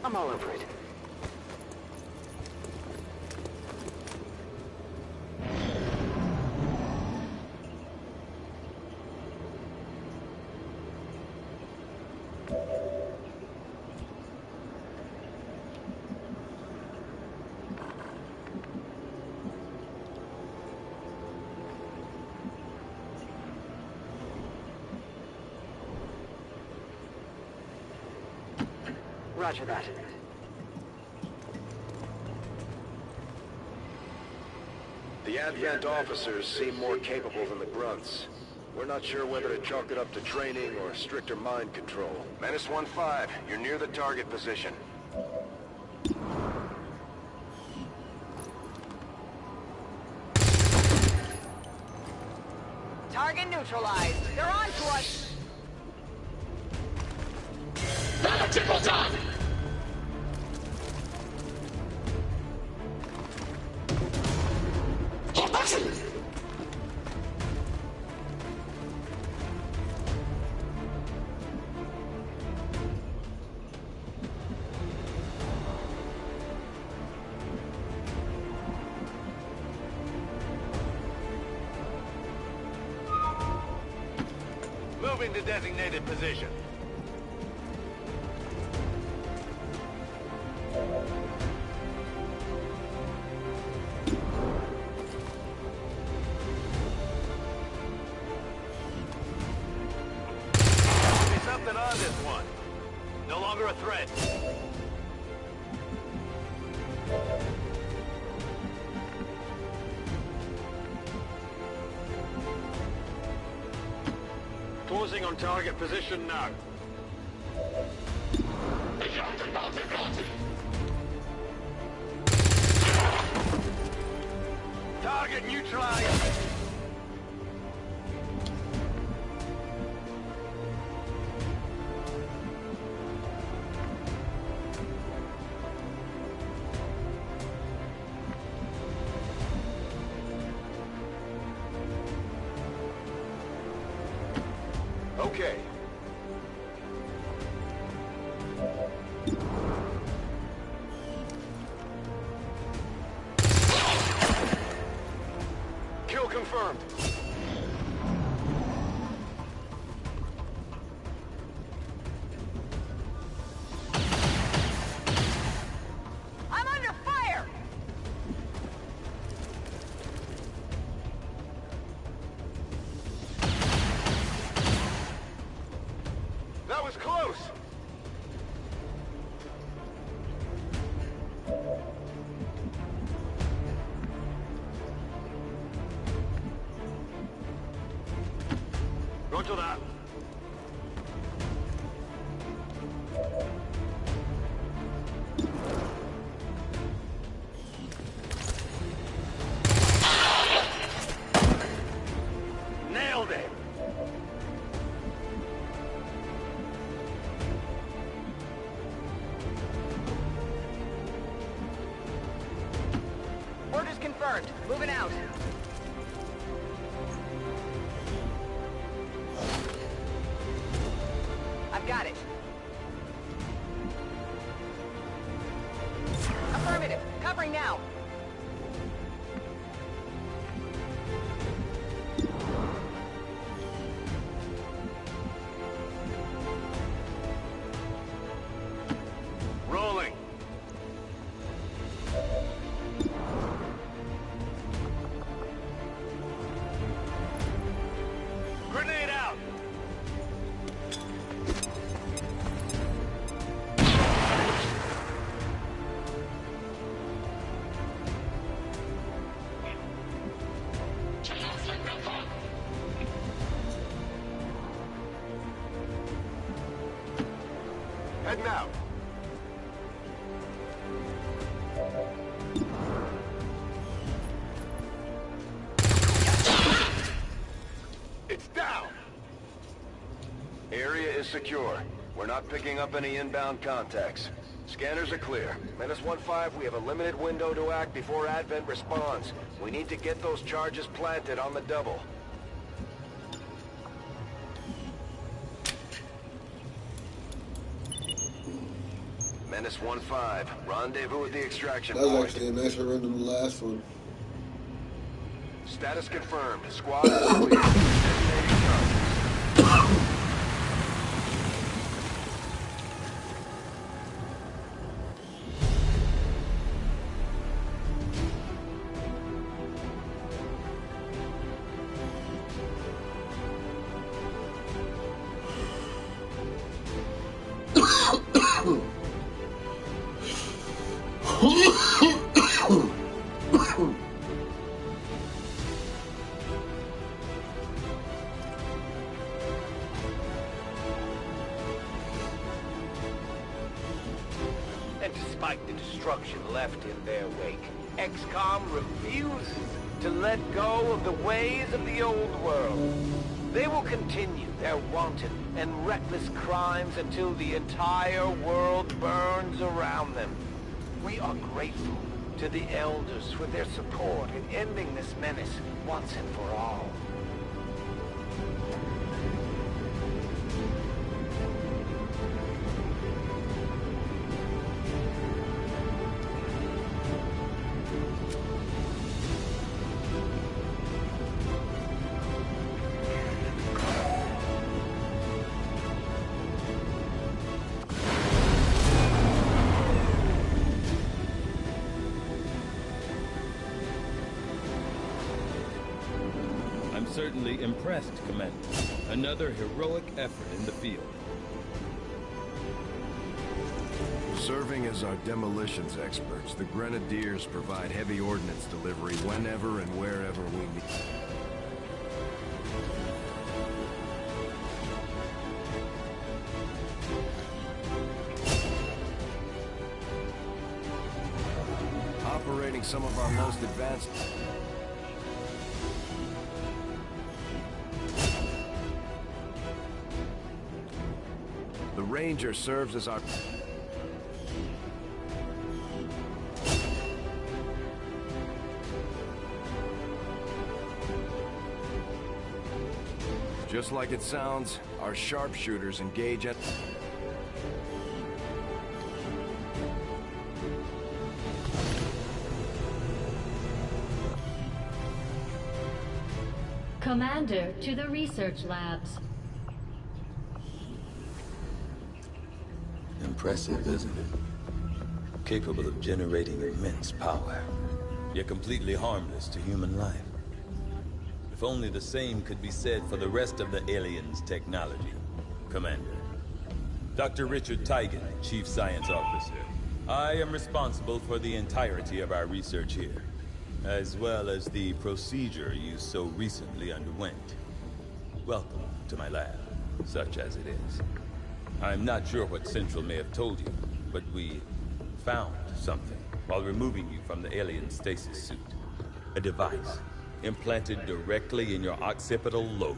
I'm all over it. Roger that. The Advent officers seem more capable than the grunts. We're not sure whether to chalk it up to training or stricter mind control. Menace 1-5, you're near the target position. Target neutralized. They're on to us. Triple time! Moving to designated position. Something on this one. No longer a threat. Closing on target position now. Target neutralized. Okay. Kill confirmed. I'm under fire! That was close. Roger that. Nailed it. Orders confirmed. Moving out. I've got it. Affirmative. Covering now. Rolling. Grenade out. Heading out. It's down. Area is secure. We're not picking up any inbound contacts. Scanners are clear. Menace 1-5, we have a limited window to act before Advent responds. We need to get those charges planted on the double. Menace 1-5. Rendezvous at the extraction That was point. actually a nicer run than the last one. Status confirmed. Squad is clear. Designating targets. And despite the destruction left in their wake, XCOM refuses to let go of the ways of the old world. They will continue their wanton and reckless crimes until the entire world burns around them. We are grateful to the Elders for their support in ending this menace once and for all. I'm certainly impressed, Commander. Another heroic effort in the field. Serving as our demolitions experts, the Grenadiers provide heavy ordnance delivery whenever and wherever we need. Operating some of our most advanced... The Ranger serves as our... Just like it sounds, our sharpshooters engage at... Commander, to the research labs. Impressive, isn't it? Capable of generating immense power, yet completely harmless to human life. If only the same could be said for the rest of the aliens' technology, Commander. Dr. Richard Tigan, Chief Science Officer. I am responsible for the entirety of our research here, as well as the procedure you so recently underwent. Welcome to my lab, such as it is. I'm not sure what Central may have told you, but we found something while removing you from the alien stasis suit. A device implanted directly in your occipital lobe.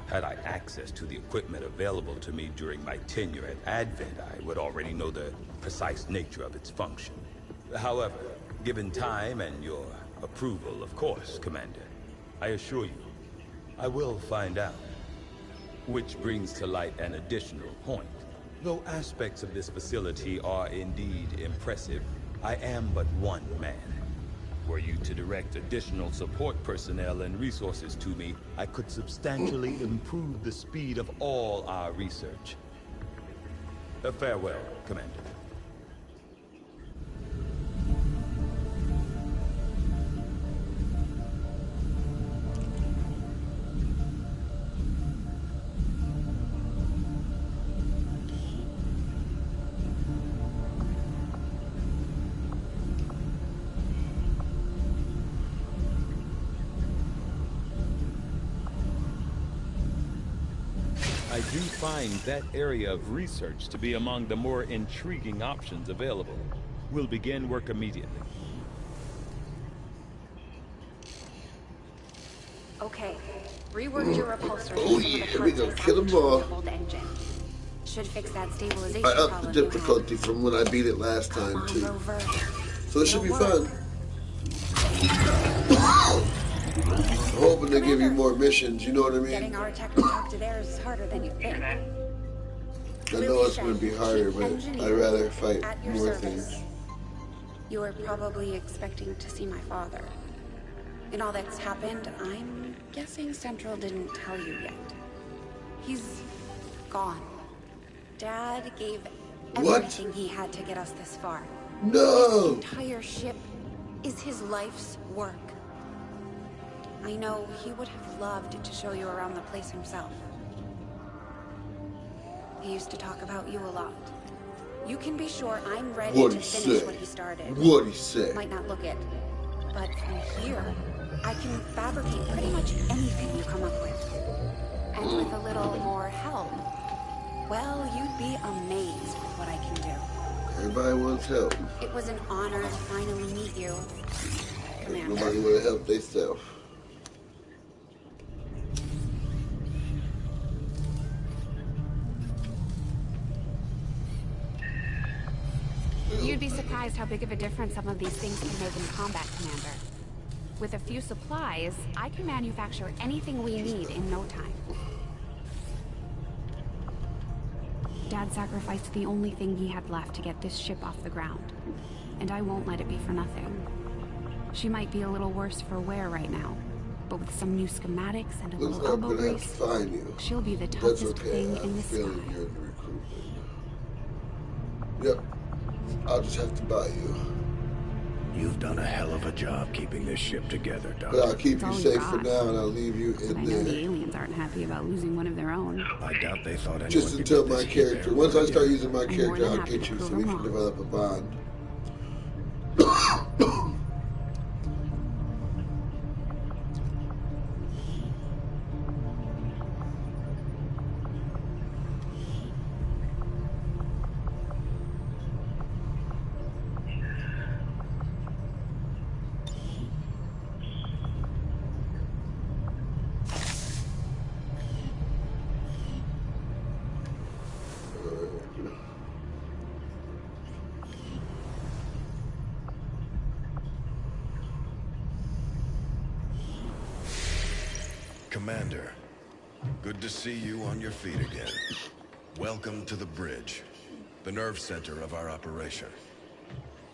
Had I access to the equipment available to me during my tenure at Advent, I would already know the precise nature of its function. However, given time and your approval, of course, Commander, I assure you, I will find out. Which brings to light an additional point. Though aspects of this facility are indeed impressive, I am but one man. Were you to direct additional support personnel and resources to me, I could substantially improve the speed of all our research. Farewell, Commander. I do find that area of research to be among the more intriguing options available. We'll begin work immediately. Okay. Reworked your repulsor. Oh yeah, here we go. Kill them all. Engine. Should fix that stabilization I upped problem the you had. difficulty from when I beat it last time Come on, too. Rover. So this should be It'll fun. work. I'm hoping they give you more missions, you know what I mean? Getting our tech to talk to theirs is harder than you think. I know it's going to be harder, but I'd rather fight at your more service. things. You are probably expecting to see my father. In all that's happened, I'm guessing Central didn't tell you yet. He's gone. Dad gave everything he had to get us this far. No! This entire ship is his life's work. I know he would have loved to show you around the place himself. He used to talk about you a lot. You can be sure I'm ready to finish what he started. What'd he say? Might not look it, but from here, I can fabricate pretty much anything you come up with. And with a little more help, well, you'd be amazed with what I can do. Everybody wants help. It was an honor to finally meet you, Commander. Nobody would have helped themselves. You'd be surprised how big of a difference some of these things can make in combat, Commander. With a few supplies, I can manufacture anything we need in no time. Dad sacrificed the only thing he had left to get this ship off the ground. And I won't let it be for nothing. She might be a little worse for wear right now, but with some new schematics and a Looks little like I'm elbow gonna have to grease, find you. she'll be the That's toughest okay. thing I in the have a feeling sky. you're in the recruitment. Yep. I'll just have to buy you. You've done a hell of a job keeping this ship together, Doc. But I'll keep It's you all safe you for got. now, and I'll leave you But in I know the there. aliens aren't happy about losing one of their own. I doubt they thought anyone Just could until get my this character. ship Once I airborne start again. using my I'm more character, than I'll happy get to you so prove we them can wrong. develop a bond. Commander, good to see you on your feet again. Welcome to the bridge, the nerve center of our operation.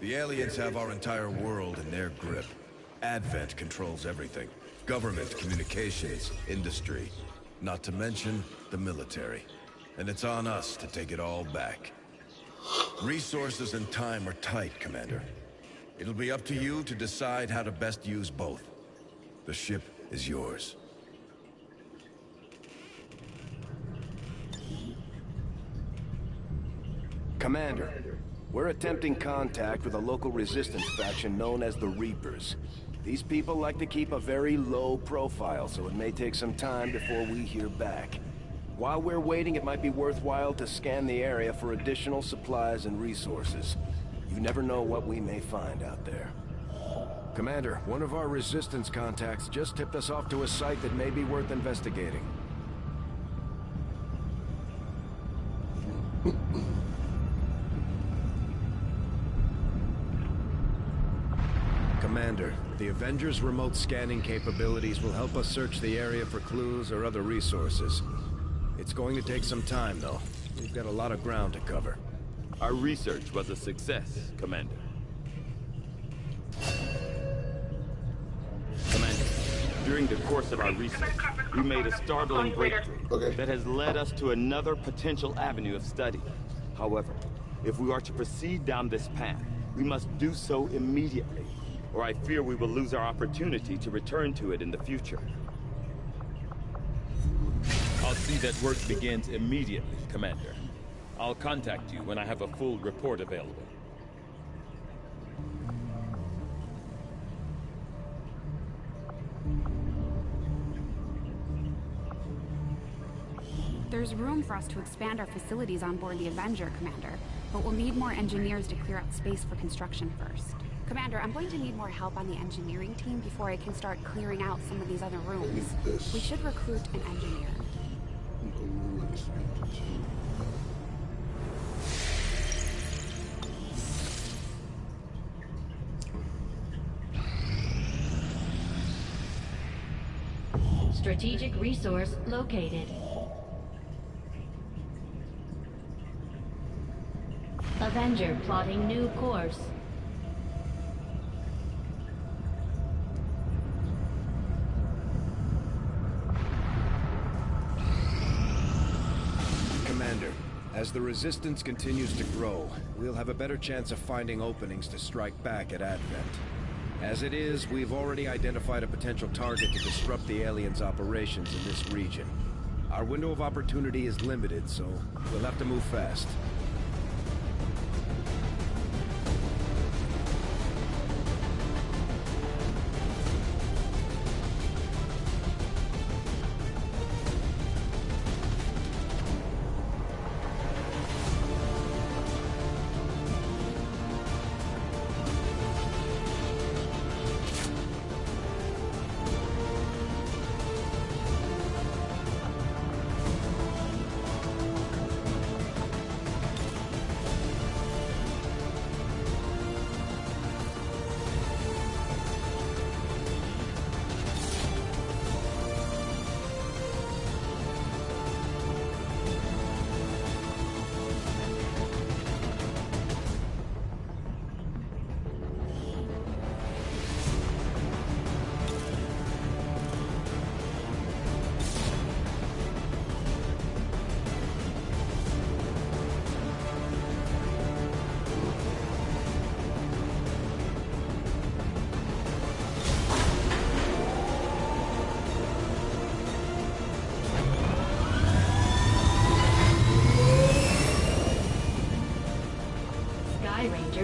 The aliens have our entire world in their grip. Advent controls everything. Government, communications, industry, not to mention the military. And it's on us to take it all back. Resources and time are tight, Commander. It'll be up to you to decide how to best use both. The ship is yours. Commander, we're attempting contact with a local resistance faction known as the Reapers. These people like to keep a very low profile, so it may take some time before we hear back. While we're waiting, it might be worthwhile to scan the area for additional supplies and resources. You never know what we may find out there. Commander, one of our resistance contacts just tipped us off to a site that may be worth investigating. Commander, the Avengers' remote scanning capabilities will help us search the area for clues or other resources. It's going to take some time, though. We've got a lot of ground to cover. Our research was a success, Commander. Commander, during the course of our research, we made a startling breakthrough that has led us to another potential avenue of study. However, if we are to proceed down this path, we must do so immediately, or I fear we will lose our opportunity to return to it in the future. I'll see that work begins immediately, Commander. I'll contact you when I have a full report available. There's room for us to expand our facilities on board the Avenger, Commander, but we'll need more engineers to clear out space for construction first. Commander, I'm going to need more help on the engineering team before I can start clearing out some of these other rooms. We should recruit an engineer. Strategic resource located. Avenger plotting new course. Commander, as the Resistance continues to grow, we'll have a better chance of finding openings to strike back at Advent. As it is, we've already identified a potential target to disrupt the aliens' operations in this region. Our window of opportunity is limited, so we'll have to move fast.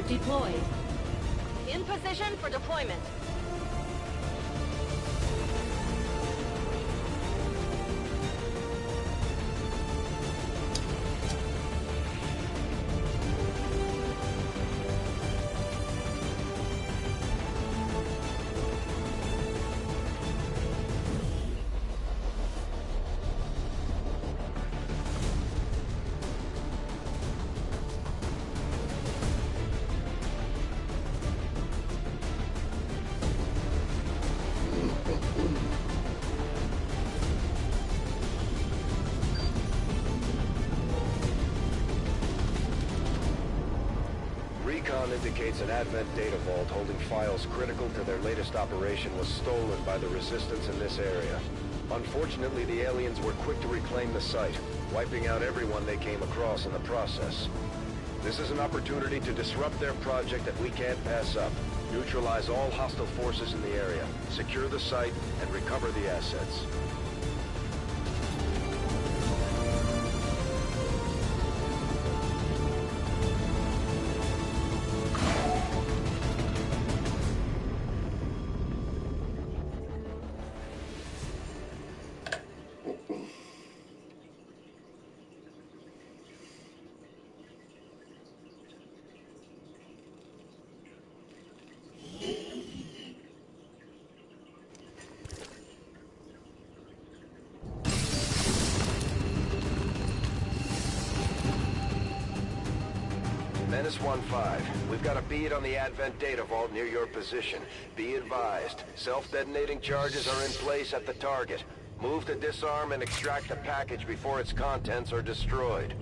Deployed. In position for deployment. Recon indicates an Advent data vault holding files critical to their latest operation was stolen by the Resistance in this area. Unfortunately, the aliens were quick to reclaim the site, wiping out everyone they came across in the process. This is an opportunity to disrupt their project that we can't pass up. Neutralize all hostile forces in the area, secure the site, and recover the assets. Menace 1-5, we've got a bead on the Advent data vault near your position. Be advised, self-detonating charges are in place at the target. Move to disarm and extract the package before its contents are destroyed.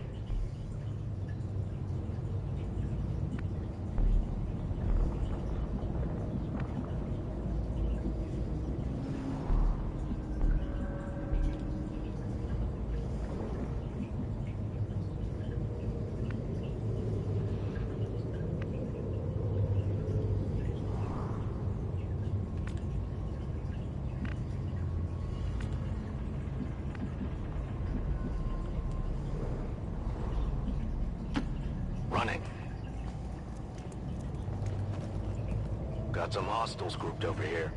Running. Got some hostiles grouped over here.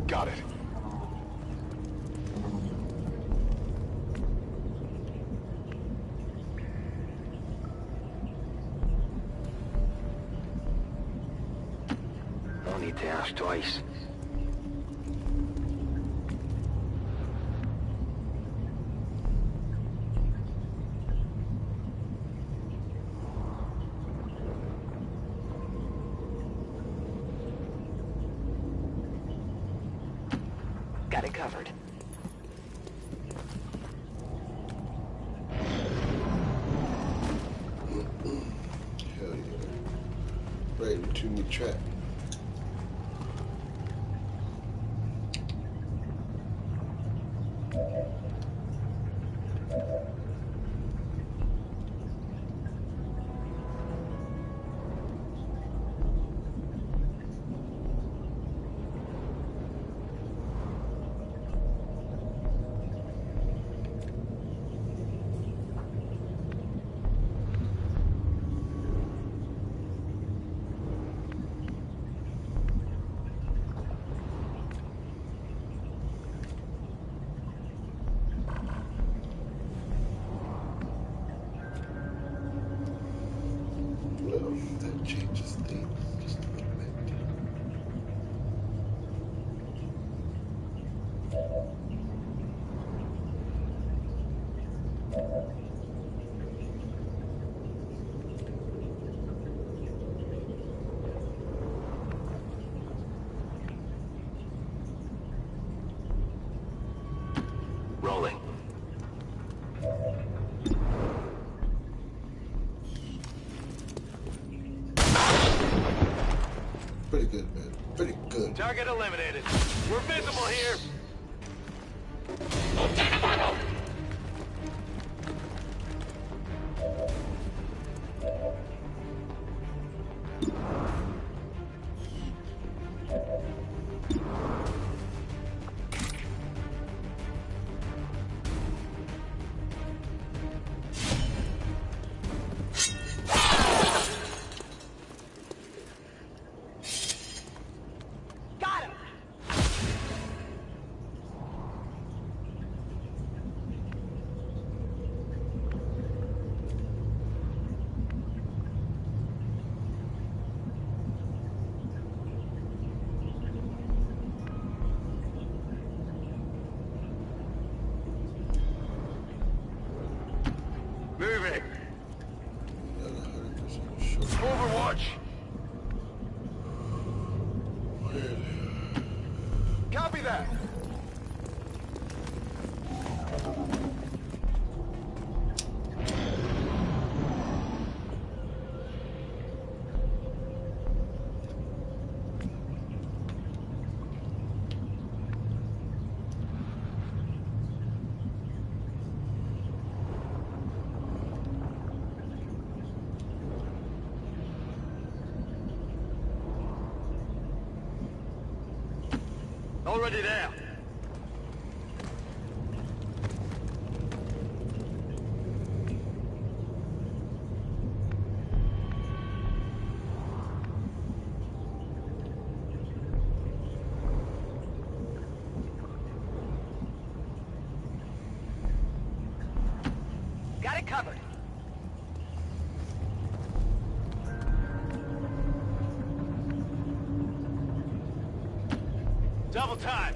Got it. No need to ask twice. Got it covered. into me trap. That changes things just a little bit. Rolling. Pretty good, man. Pretty good. Target eliminated. We're visible here. Moving. Not 100% sure. Overwatch. Copy that. Already there. Got it covered. Double time.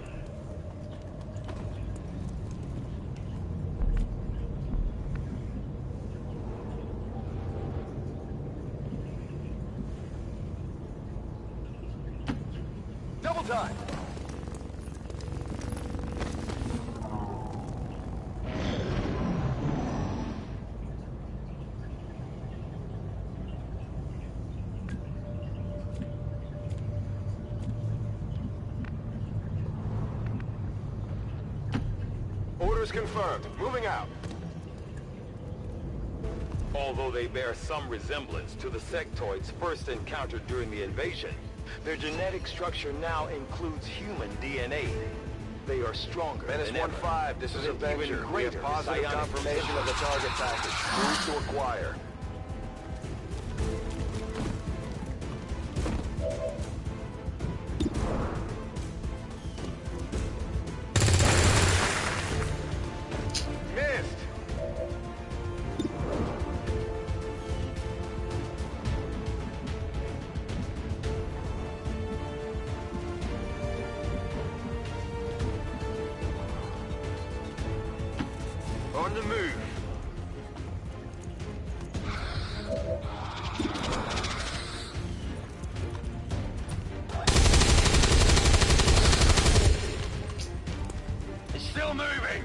Double time. Orders confirmed. Moving out. Although they bear some resemblance to the sectoids first encountered during the invasion, their genetic structure now includes human DNA. They are stronger Menace than ever. 1-5, this is a With even venture. We greater have positive psionic confirmation of the target package. Move to acquire. Missed! On the move. It's still moving.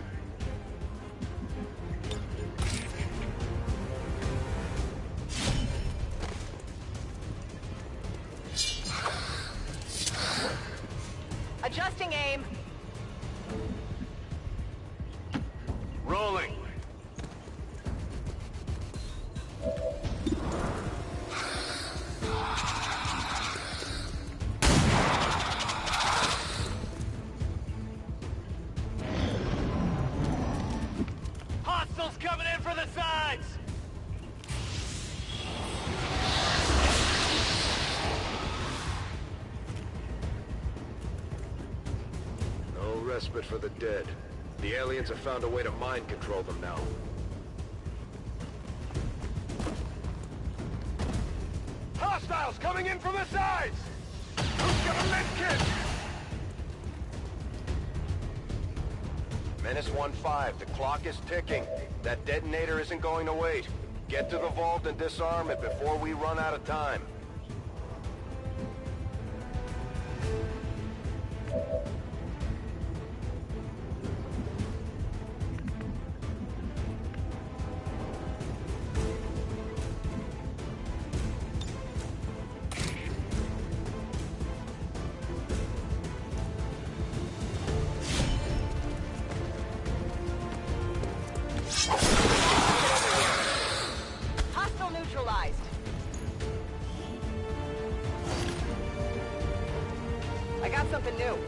respite for the dead. The aliens have found a way to mind control them now. Hostiles coming in from the sides! Who's got a medkit? Menace 1-5, the clock is ticking. That detonator isn't going to wait. Get to the vault and disarm it before we run out of time. Hostile neutralized. I got something new.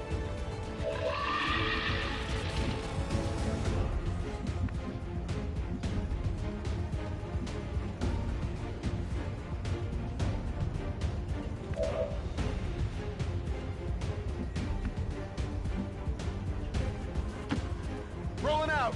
Rolling out!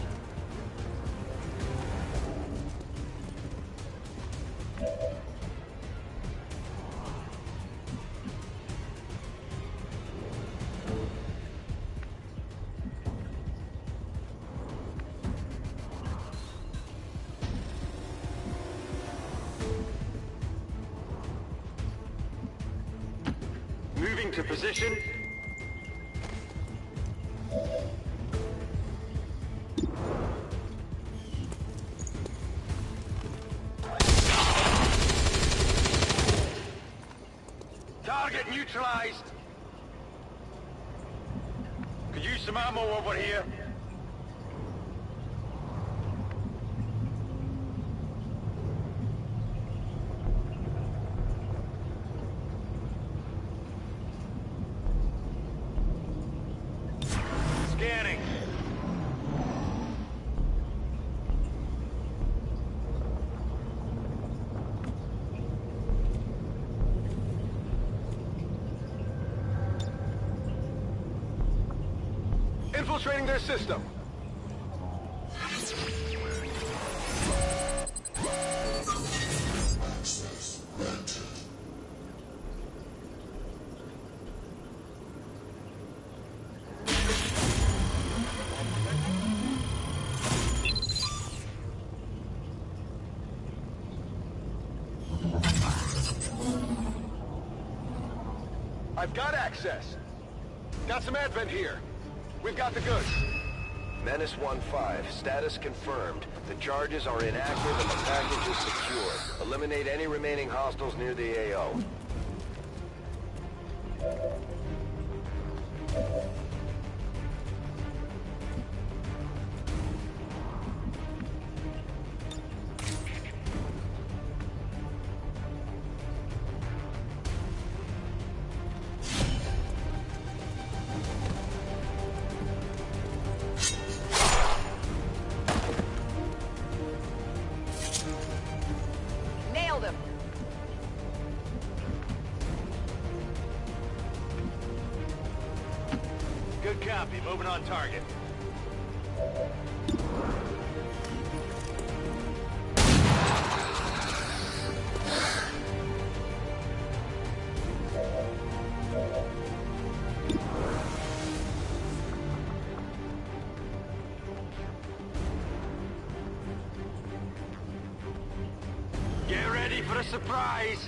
Moving to position. Target neutralized. Could use some ammo over here. Scanning. Infiltrating their system. I've got access. Got some advent here. We've got the goods. Menace 1-5, status confirmed. The charges are inactive and the package is secure. Eliminate any remaining hostiles near the AO. Nailed him. Good copy. Moving on target. Get ready for a surprise.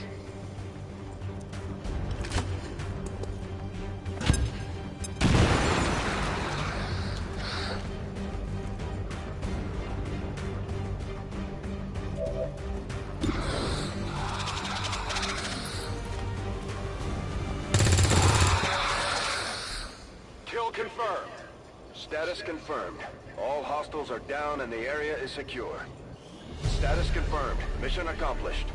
Kill confirmed. Status confirmed. All hostiles are down and the area is secure. Status confirmed. Mission accomplished.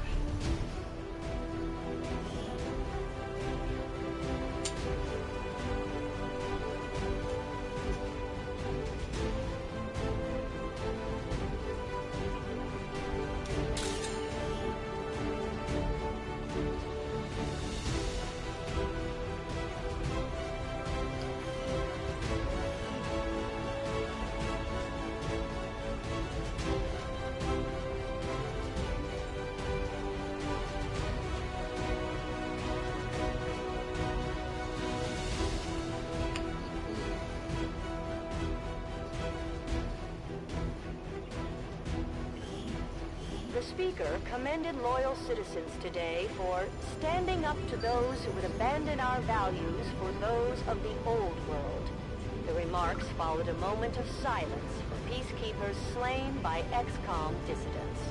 speaker commended loyal citizens today for standing up to those who would abandon our values for those of the old world. The remarks followed a moment of silence for peacekeepers slain by XCOM dissidents.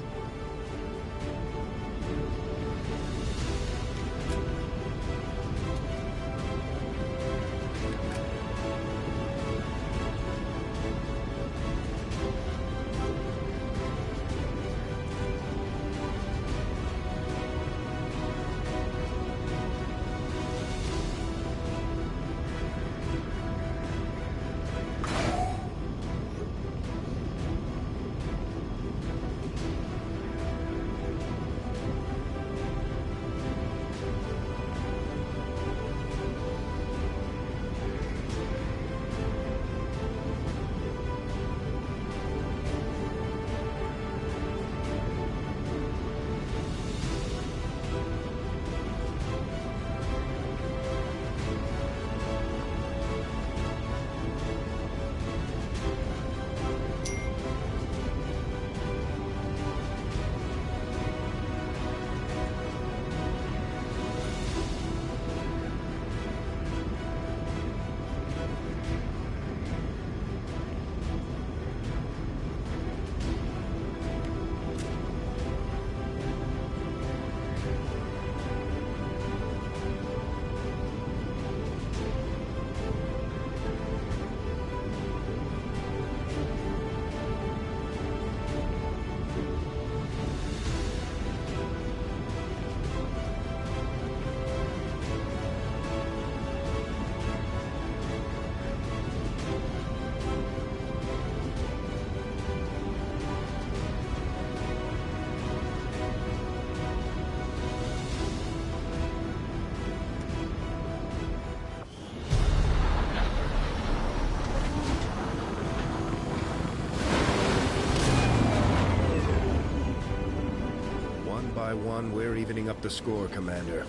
By one, we're evening up the score, Commander.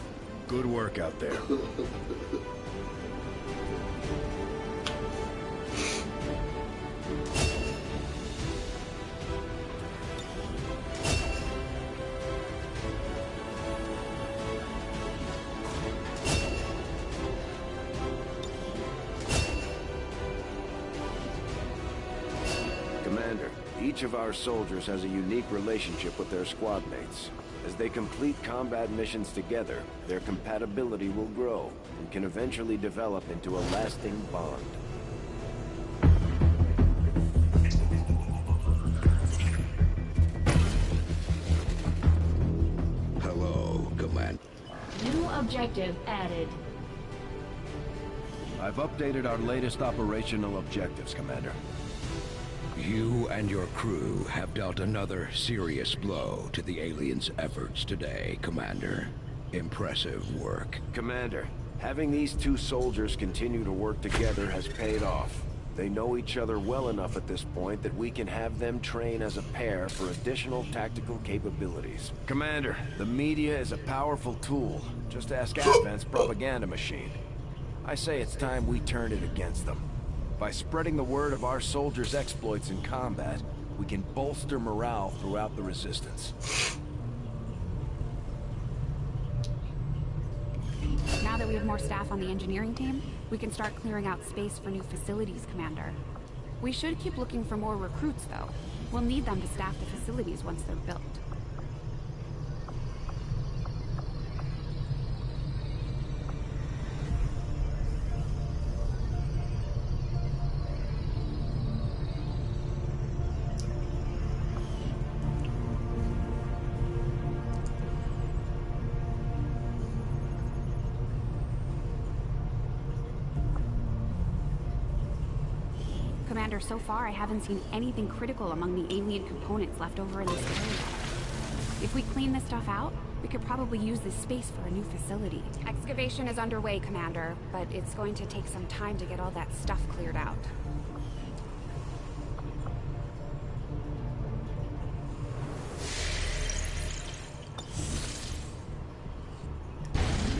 Good work out there. Commander, each of our soldiers has a unique relationship with their squad mates. As they complete combat missions together, their compatibility will grow and can eventually develop into a lasting bond. Hello, Command. New objective added. I've updated our latest operational objectives, Commander. You and your crew have dealt another serious blow to the aliens' efforts today, Commander. Impressive work. Commander, having these two soldiers continue to work together has paid off. They know each other well enough at this point that we can have them train as a pair for additional tactical capabilities. Commander, the media is a powerful tool. Just ask Advent's propaganda machine. I say it's time we turn it against them. By spreading the word of our soldiers' exploits in combat, we can bolster morale throughout the Resistance. Now that we have more staff on the engineering team, we can start clearing out space for new facilities, Commander. We should keep looking for more recruits, though. We'll need them to staff the facilities once they're built. Commander, so far I haven't seen anything critical among the alien components left over in this area. If we clean this stuff out, we could probably use this space for a new facility. Excavation is underway, Commander, but it's going to take some time to get all that stuff cleared out.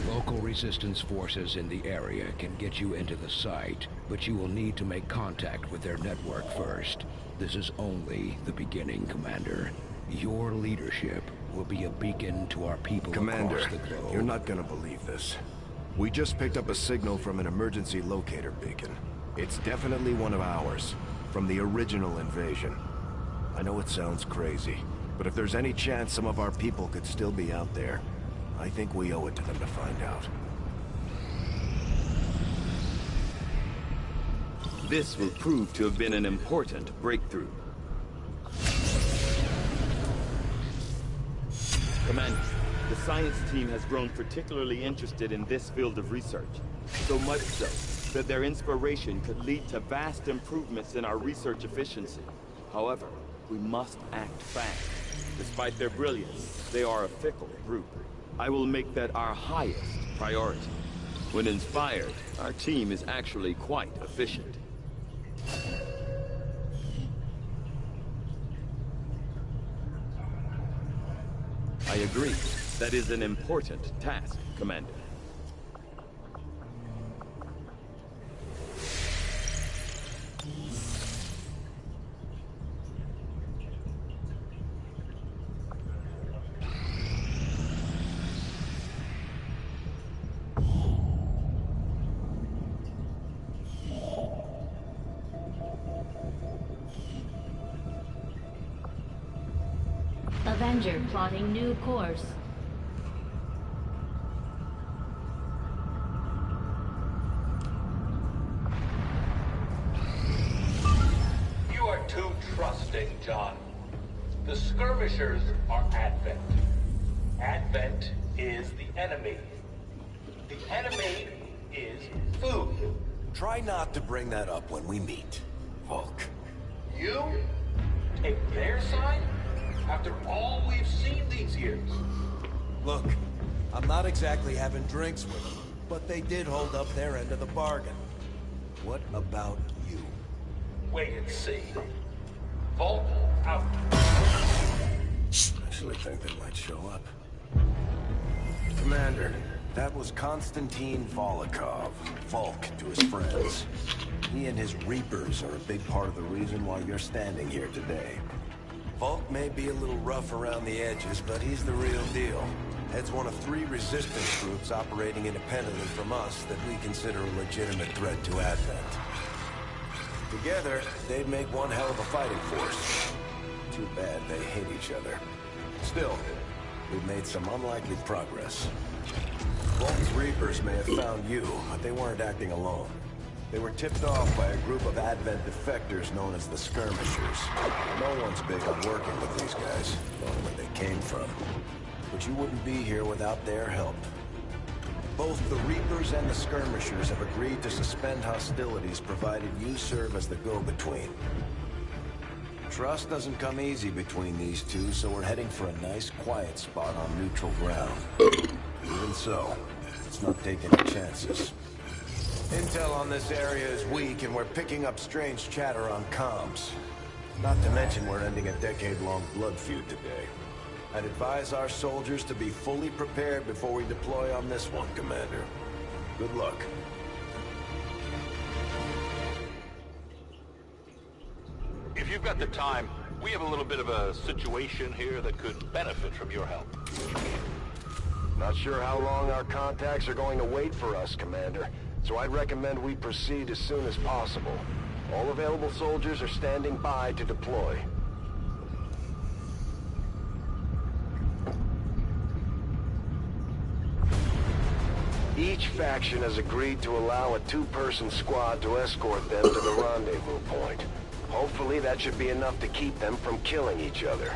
Local resistance forces in the area can get you into the site, but you will need to make contact with their network first. This is only the beginning, Commander. Your leadership will be a beacon to our people Commander, across the globe. you're not gonna believe this. We just picked up a signal from an emergency locator beacon. It's definitely one of ours, from the original invasion. I know it sounds crazy, but if there's any chance some of our people could still be out there, I think we owe it to them to find out. This will prove to have been an important breakthrough. Commander, the science team has grown particularly interested in this field of research. So much so that their inspiration could lead to vast improvements in our research efficiency. However, we must act fast. Despite their brilliance, they are a fickle group. I will make that our highest priority. When inspired, our team is actually quite efficient. I agree. That is an important task, Commander. Avenger plotting new course. You are too trusting, John. The skirmishers are Advent. Advent is the enemy. The enemy is food. Try not to bring that up when we meet, Volk. You take their side after all we've seen these years. Look, I'm not exactly having drinks with them, but they did hold up their end of the bargain. What about you? Wait and see. Vault out. Actually think they might show up. Commander, that was Konstantin Volokov, Volk to his friends. He and his Reapers are a big part of the reason why you're standing here today. Volk may be a little rough around the edges, but he's the real deal. Heads one of 3 resistance groups operating independently from us that we consider a legitimate threat to Advent. Together, they'd make one hell of a fighting force. Too bad they hate each other. Still, we've made some unlikely progress. Volk's Reapers may have found you, but they weren't acting alone. They were tipped off by a group of Advent defectors known as the Skirmishers. No one's big on working with these guys, knowing where they came from. But you wouldn't be here without their help. Both the Reapers and the Skirmishers have agreed to suspend hostilities provided you serve as the go-between. Trust doesn't come easy between these two, so we're heading for a nice, quiet spot on neutral ground. Even so, it's not taking any chances. Intel on this area is weak, and we're picking up strange chatter on comms. Not to mention we're ending a decade-long blood feud today. I'd advise our soldiers to be fully prepared before we deploy on this one, Commander. Good luck. If you've got the time, we have a little bit of a situation here that could benefit from your help. Not sure how long our contacts are going to wait for us, Commander. So I'd recommend we proceed as soon as possible. All available soldiers are standing by to deploy. Each faction has agreed to allow a 2-person squad to escort them to the rendezvous point. Hopefully that should be enough to keep them from killing each other.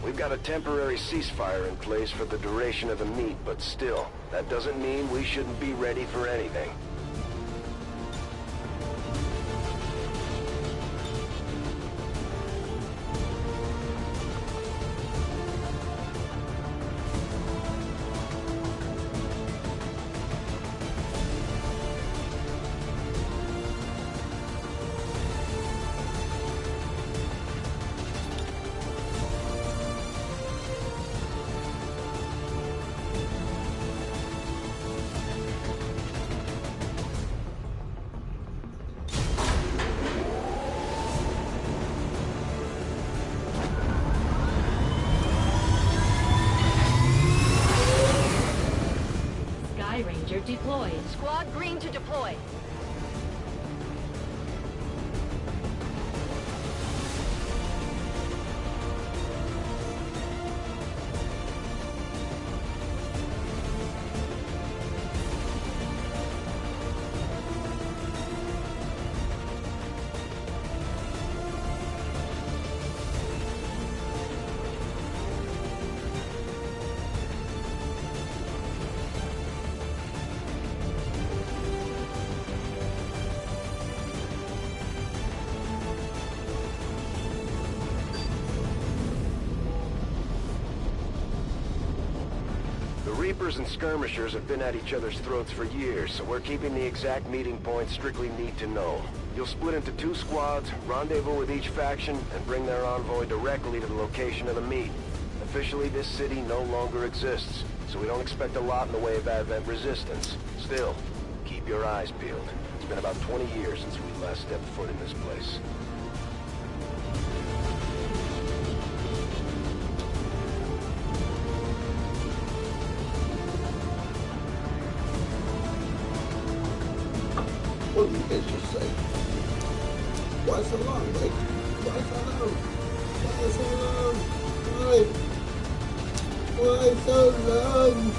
We've got a temporary ceasefire in place for the duration of the meet, but still, that doesn't mean we shouldn't be ready for anything. deployed. Squad green to deploy. Reapers and skirmishers have been at each other's throats for years, so we're keeping the exact meeting points strictly need to know. You'll split into 2 squads, rendezvous with each faction, and bring their envoy directly to the location of the meet. Officially, this city no longer exists, so we don't expect a lot in the way of Advent resistance. Still, keep your eyes peeled. It's been about 20 years since we last stepped foot in this place. What do you guys just say? Why so long, Mike? Why so long? Why so long? Why so long?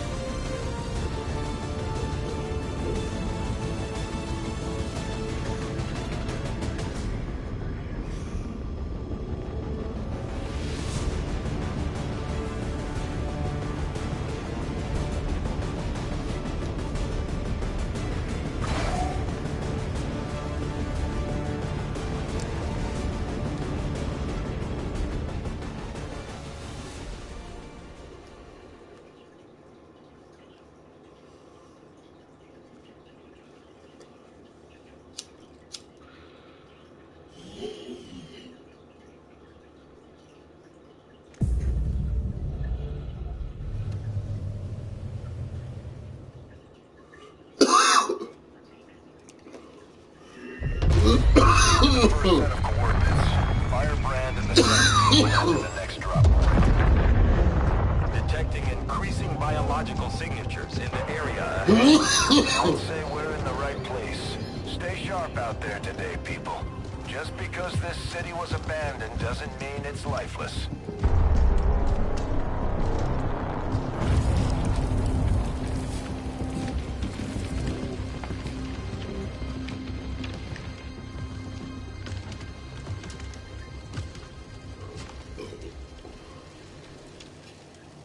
First set of coordinates. Firebrand in the center and the next drop point. Detecting increasing biological signatures in the area ahead. I'd say we're in the right place. Stay sharp out there today, people. Just because this city was abandoned doesn't mean it's lifeless.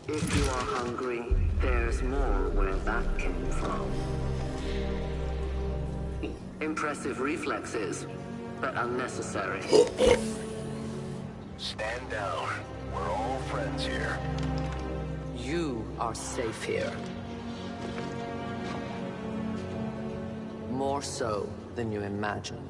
If you are hungry, there's more where that came from. Impressive reflexes, but unnecessary. Stand down. We're all friends here. You are safe here. More so than you imagine.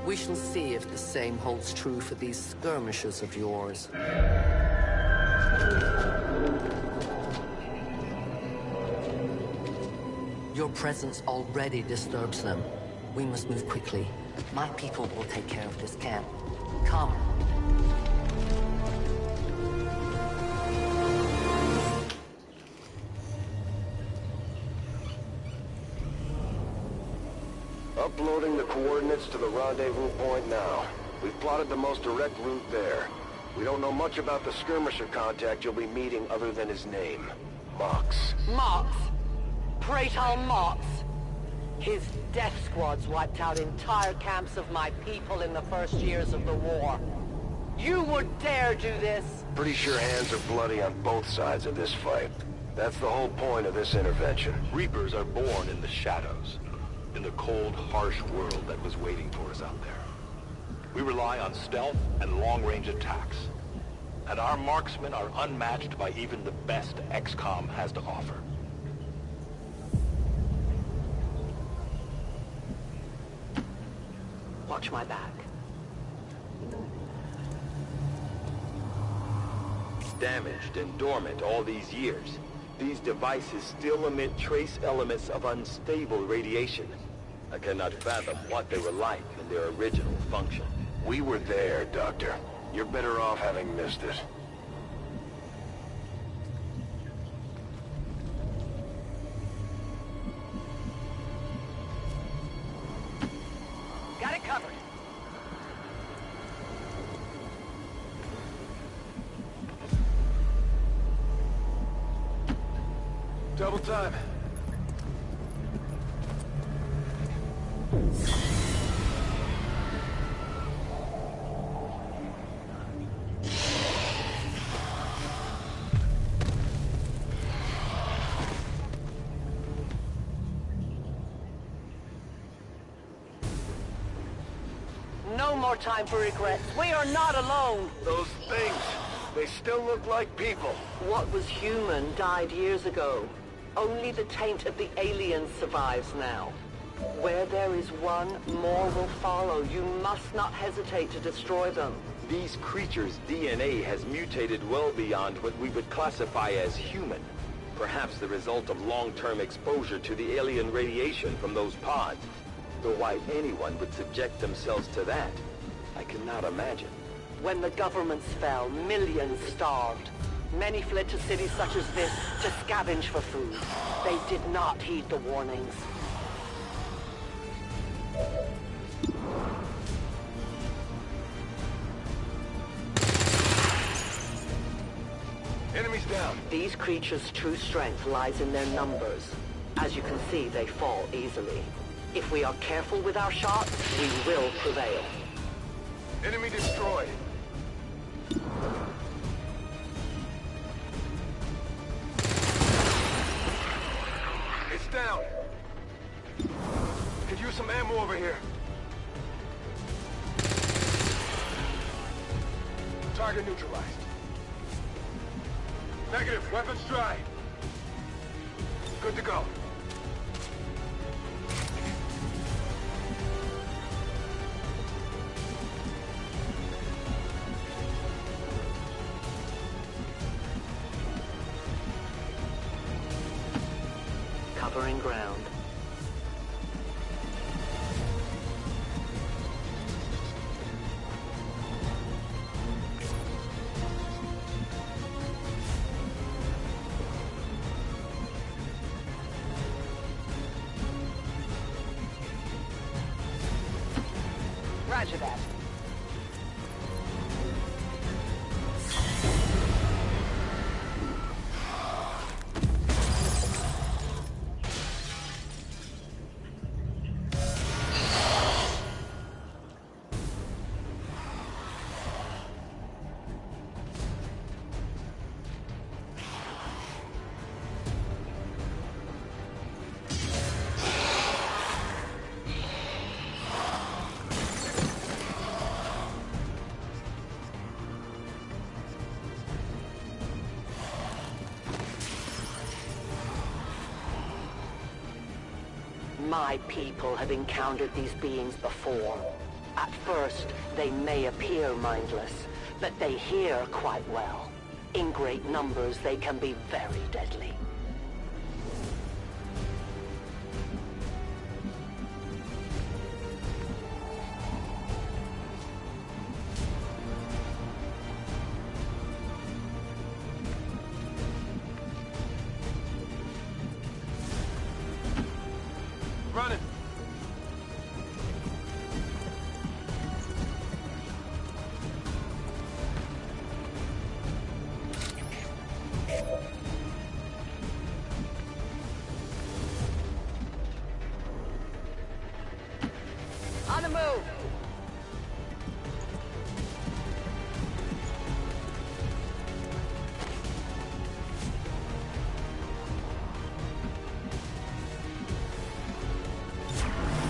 We shall see if the same holds true for these skirmishers of yours. Your presence already disturbs them. We must move quickly. My people will take care of this camp. Come. Uploading the coordinates to the rendezvous point now. We've plotted the most direct route there. We don't know much about the skirmisher contact you'll be meeting other than his name. Mox. Mox? Praetor Mox? His death squads wiped out entire camps of my people in the first years of the war. You would dare do this? Pretty sure hands are bloody on both sides of this fight. That's the whole point of this intervention. Reapers are born in the shadows, in the cold, harsh world that was waiting for us out there. We rely on stealth and long-range attacks, and our marksmen are unmatched by even the best XCOM has to offer. Watch my back. Damaged and dormant all these years, these devices still emit trace elements of unstable radiation. I cannot fathom what they were like in their original function. We were there, Doctor. You're better off having missed it. Double time. No more time for regrets. We are not alone. Those things, they still look like people. What was human died years ago. Only the taint of the aliens survives now. Where there is one, more will follow. You must not hesitate to destroy them. These creatures' DNA has mutated well beyond what we would classify as human. Perhaps the result of long-term exposure to the alien radiation from those pods. Though why anyone would subject themselves to that, I cannot imagine. When the governments fell, millions starved. Many fled to cities such as this to scavenge for food. They did not heed the warnings. Enemies down. These creatures' true strength lies in their numbers. As you can see, they fall easily. If we are careful with our shots, we will prevail. Enemy destroyed. It's down. Could use some ammo over here. Target neutralized. Negative. Weapons dry. Good to go. Covering ground. Roger that. My people have encountered these beings before. At first, they may appear mindless, but they hear quite well. In great numbers, they can be very deadly. Running. On the move.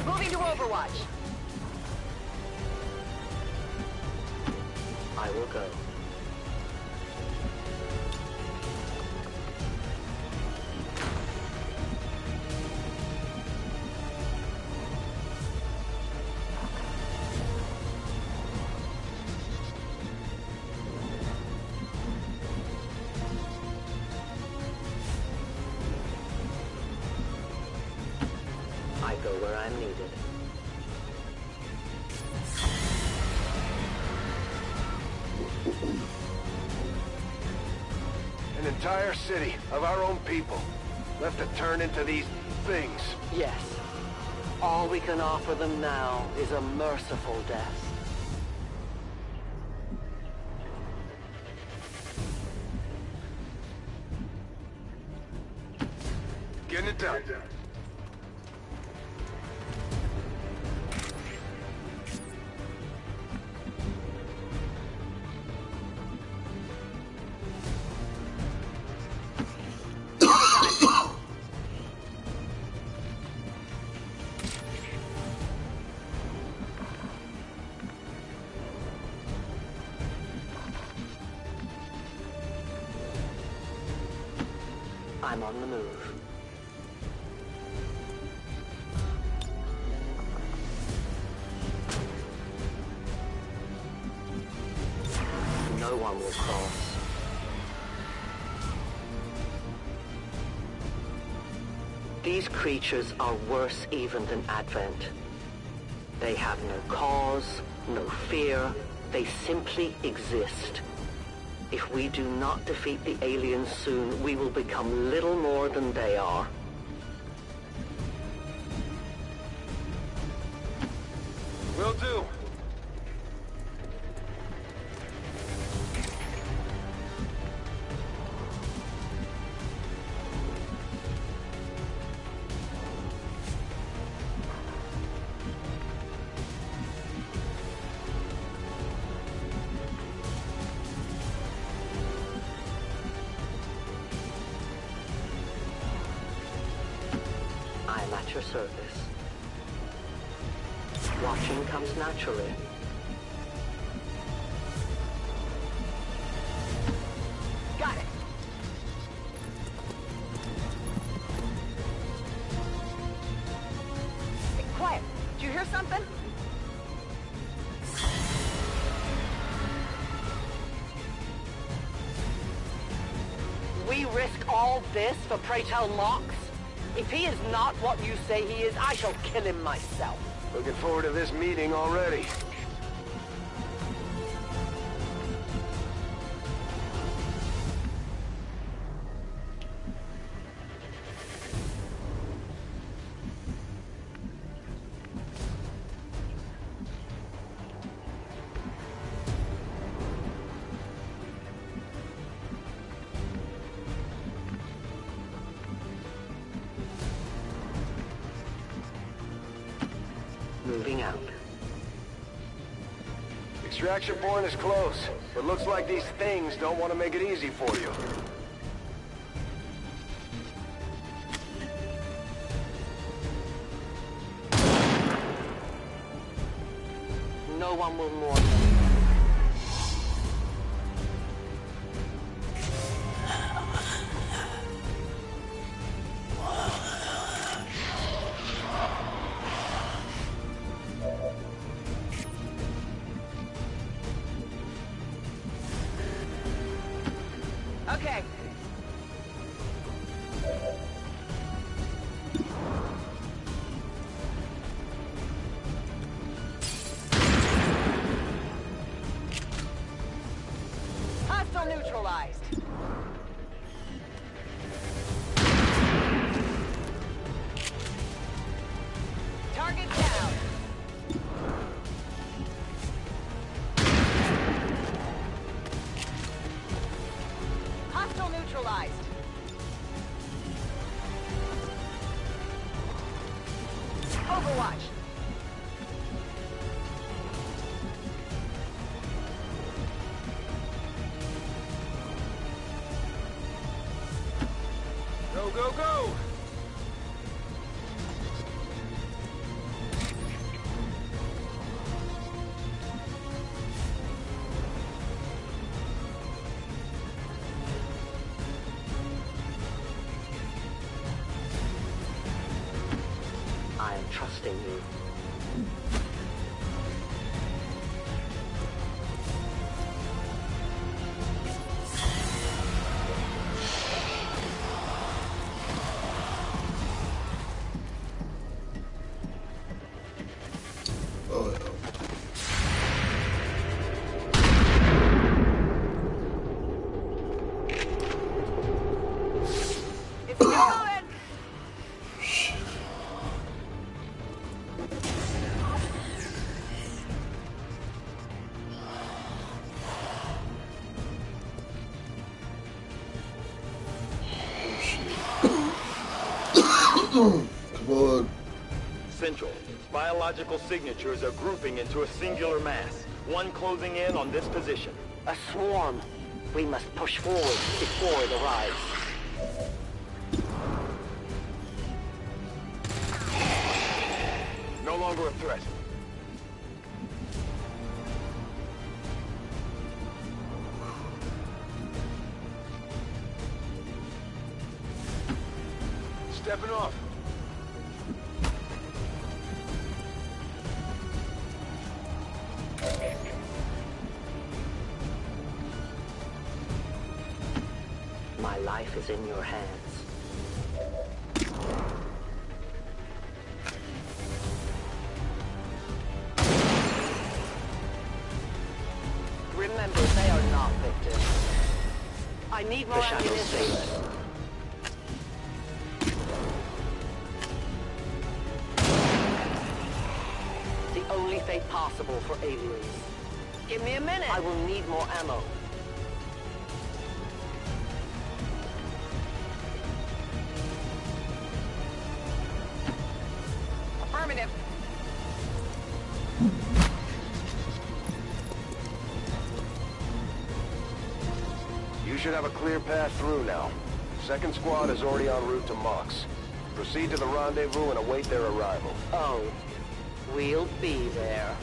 Moving to Overwatch. I will go. I go where I'm needed. An entire city of our own people left to turn into these things. Yes. All we can offer them now is a merciful death. Getting it done. I'm on the move. No one will cross. These creatures are worse even than Advent. They have no cause, no fear. They simply exist. If we do not defeat the aliens soon, we will become little more than they are. Will do. I'm at your service. Watching comes naturally. Got it. Hey, quiet. Did you hear something? We risk all this for pray tell Mox? If he is not what you say he is, I shall kill him myself. Looking forward to this meeting already. Moving out. Extraction point is close, but looks like these things don't want to make it easy for you. No one will mourn them. Okay. Hostile neutralized. Target down. Hostile neutralized. Overwatch. Go, go, go! I am trusting you. It's coming. Come on. Central. Biological signatures are grouping into a singular mass. One closing in on this position. A swarm. We must push forward before it arrives. No longer a threat. Stepping off. My life is in your hands. Remember, they are not victims. I need more ammunition. The only fate possible for aliens. Give me a minute. I will need more ammo. Affirmative. You should have a clear path through now. Second squad is already en route to Mox. Proceed to the rendezvous and await their arrival. Oh, we'll be there.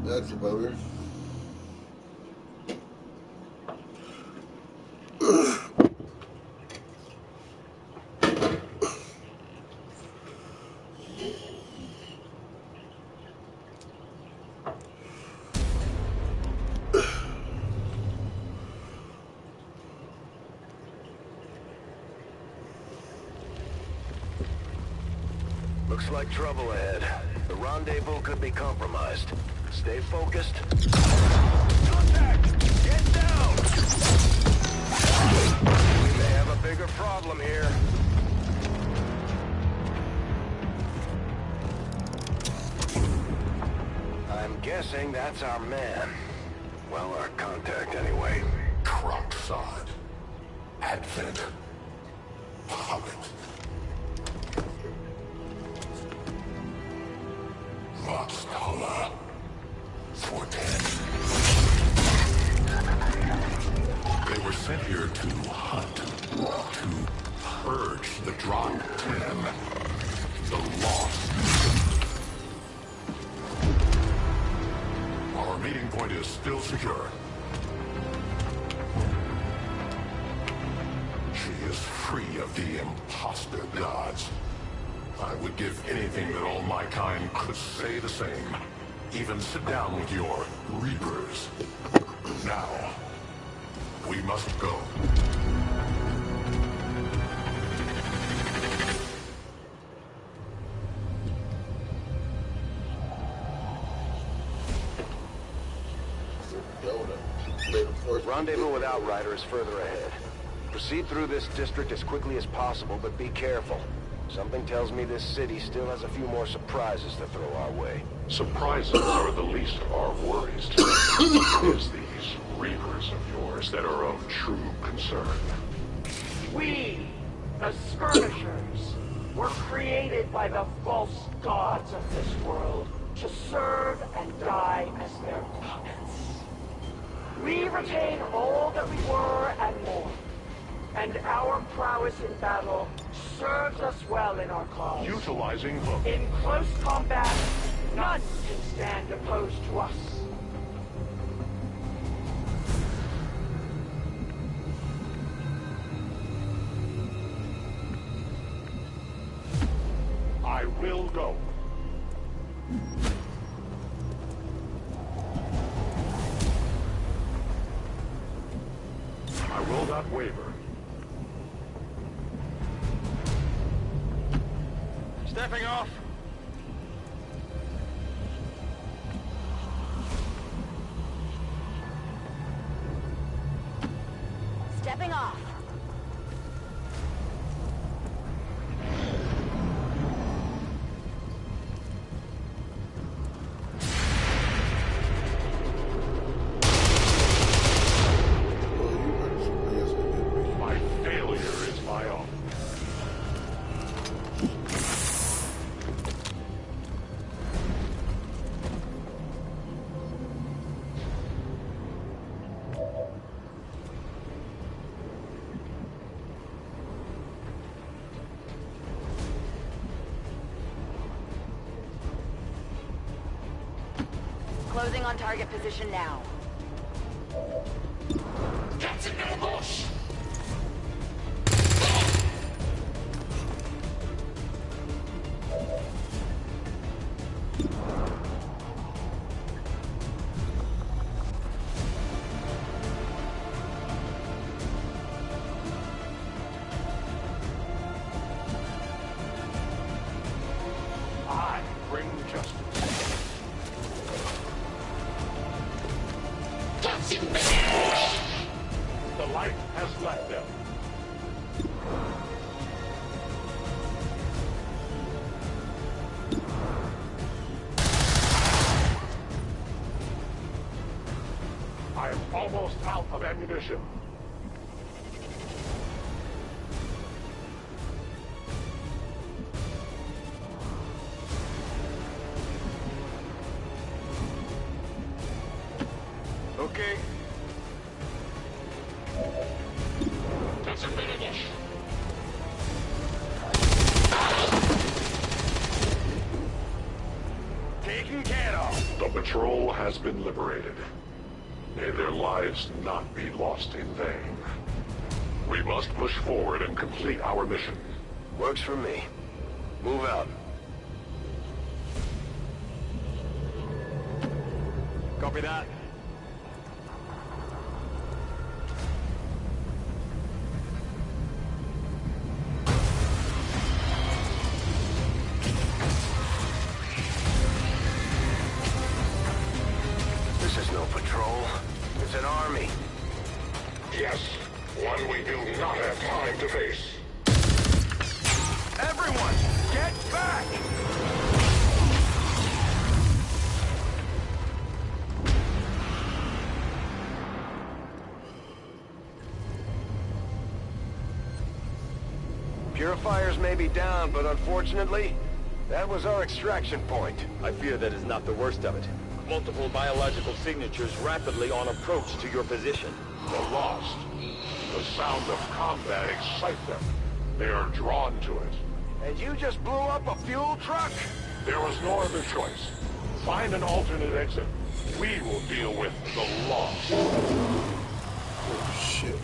That's a bummer. Looks like trouble ahead. The rendezvous could be compromised. Stay focused. Contact! Get down! We may have a bigger problem here. I'm guessing that's our man. Well, our contact anyway. Crocksod. Advent. Hobbit. Motstola. 410. They were sent here to hunt. To purge the Drop 10. The Lost. Our meeting point is still secure. She is free of the imposter gods. I would give anything that all my kind could say the same. Even sit down with your Reapers. Now, we must go. Rendezvous with Outrider is further ahead. Proceed through this district as quickly as possible, but be careful. Something tells me this city still has a few more surprises to throw our way. Surprises are the least of our worries today. It is these Reapers of yours that are of true concern. We, the Skirmishers, were created by the false gods of this world to serve and die as their puppets. We retain all that we were and more. and our prowess in battle serves us well in our cause. Utilizing hook. In close combat, none can stand opposed to us. I will go. I will not waver. Stepping off. Stepping off. My failure is my own. Closing on target position now. That's an ambush! I bring justice. The light has left them. I am almost out of ammunition. Okay. That's a finish. Taken care of. The patrol has been liberated. May their lives not be lost in vain. We must push forward and complete our mission. Works for me. Move out. Copy that. This is no patrol. It's an army. Yes, one we do not have time to face. Everyone, get back! Purifiers may be down, but unfortunately, that was our extraction point. I fear that is not the worst of it. Multiple biological signatures rapidly on approach to your position. The lost. The sound of combat excites them. They are drawn to it. And you just blew up a fuel truck? There was no other choice. Find an alternate exit. We will deal with the lost. Oh, shit.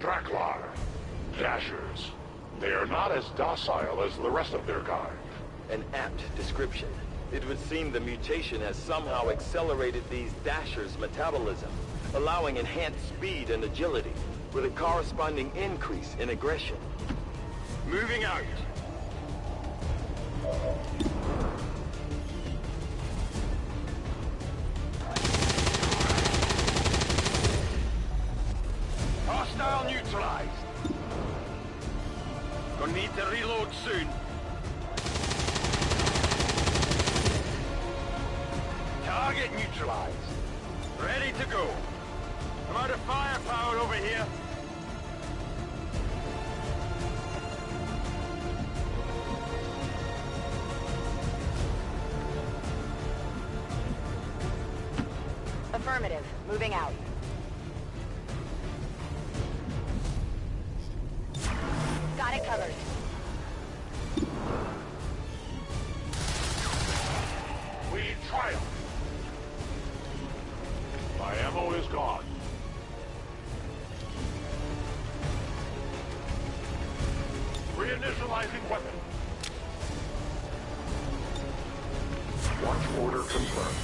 Draklar. Dashers. They are not as docile as the rest of their kind. An apt description. It would seem the mutation has somehow accelerated these Dashers' metabolism, allowing enhanced speed and agility, with a corresponding increase in aggression. Moving out. Hostile neutralized. Gonna need to reload soon. Target neutralized. Ready to go. I'm out of firepower over here. Affirmative. Moving out. Got it covered. We triumph. My ammo is gone. Reinitializing weapon. Launch order confirmed.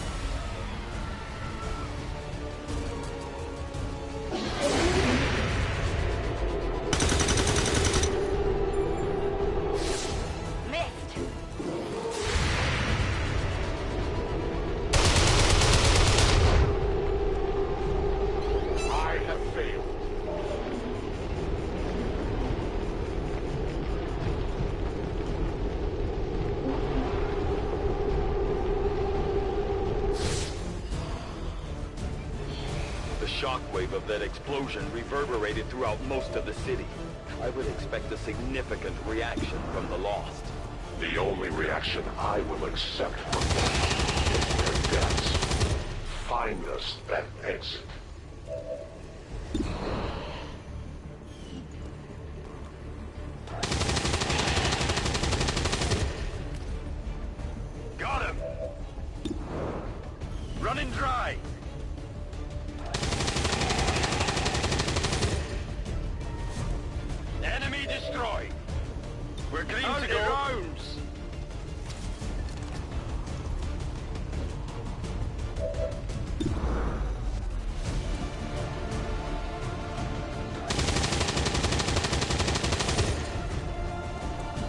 Shockwave of that explosion reverberated throughout most of the city. I would expect a significant reaction from the Lost. The only reaction I will accept from them is their deaths. Find us that exit. Got him! Running dry! Enemy destroyed! We're green to go! Rounds.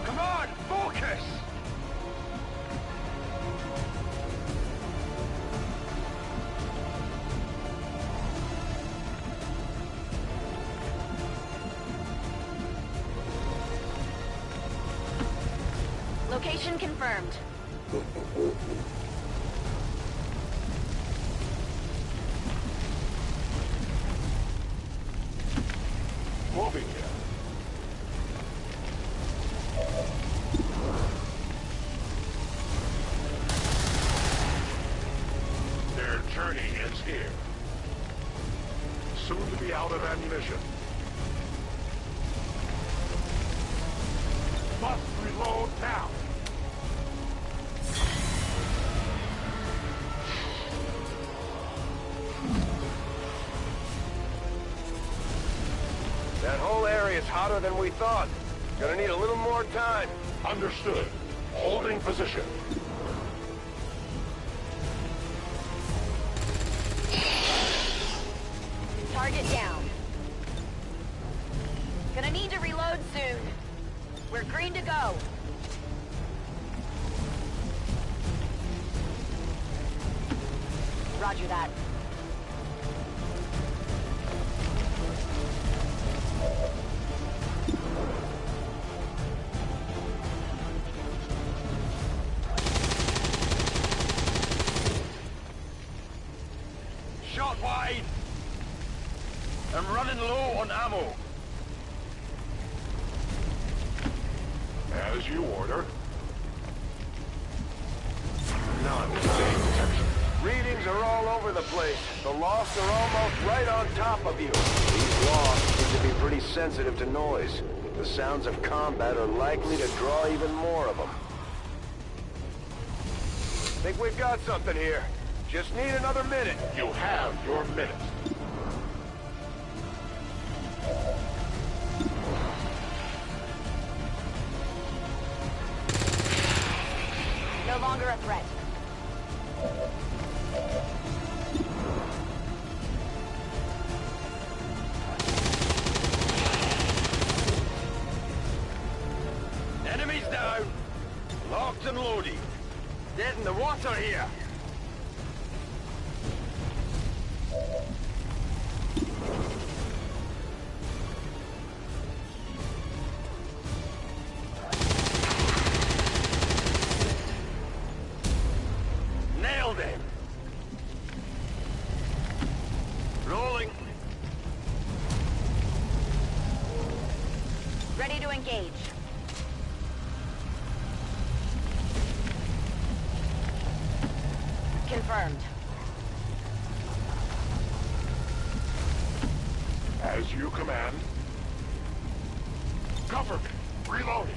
Come on, focus! Location confirmed. Moving here. Their journey ends here. Soon to be out of ammunition. Must reload now. That whole area is hotter than we thought. Gonna need a little more time. Understood. Holding position. Target down. Gonna need to reload soon. We're green to go. Roger that. Shot wide! I'm running low on ammo. As you order. None staying detection. Readings are all over the place. The Lost are almost right on top of you. These Lost seem to be pretty sensitive to noise. The sounds of combat are likely to draw even more of them. Think we've got something here. Just need another minute. You have your minute. No longer a threat. Enemies down! Locked and loaded. Dead in the water here! Nailed him! Rolling. Ready to engage. Confirmed. As you command. Cover me. Reloading.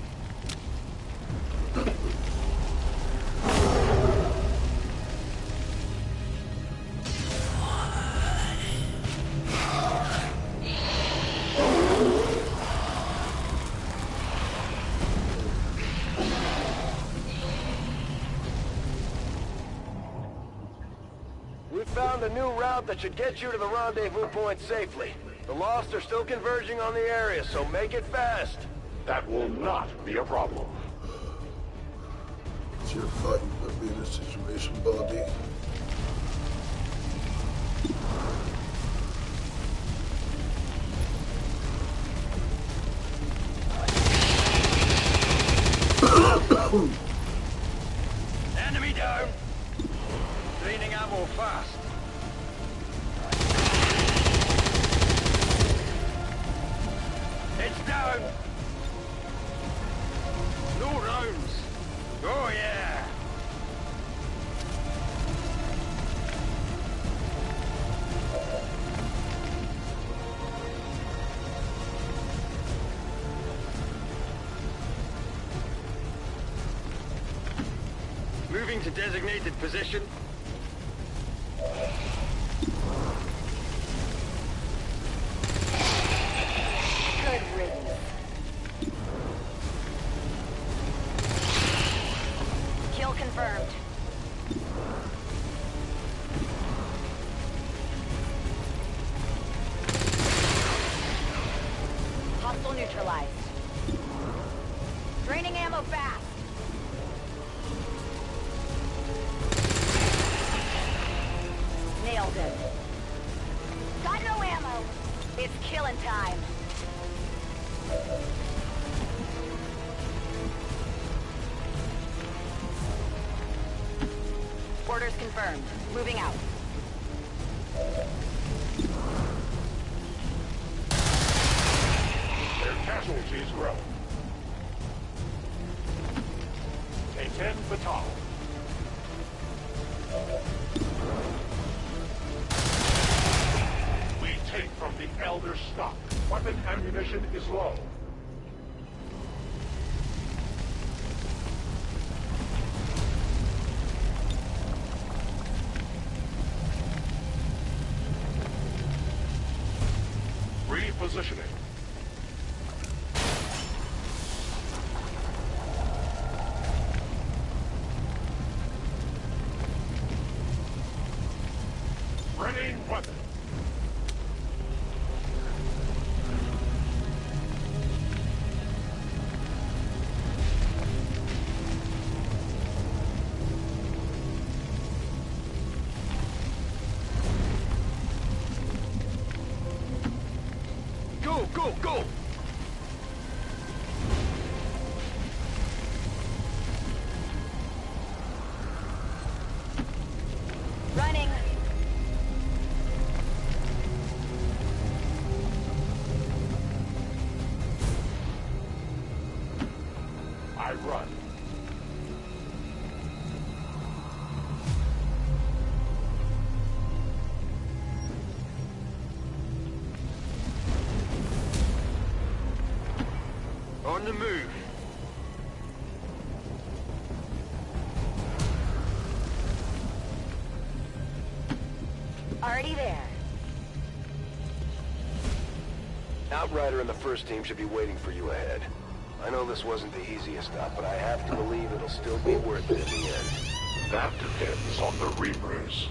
We found a new route that should get you to the rendezvous point safely. The Lost are still converging on the area, so make it fast. That will not be a problem. It's your fault you put me in this situation, Baldy. Enemy down! Draining ammo fast. It's down! No rounds! Oh yeah! Moving to designated position. Good riddance. Kill confirmed. Hostile neutralized. Draining ammo fast. Nailed it. Got no ammo. It's killing time. Orders confirmed. Moving out. Their casualties grow. A 10 baton. We take from the Elder stock. Weapon ammunition is low. Repositioning. Ready, weapon. Go, go, go! Running. I run. On the move. Already there. Outrider and the first team should be waiting for you ahead. I know this wasn't the easiest stop, but I have to believe it'll still be worth it in the end. That depends on the Reapers.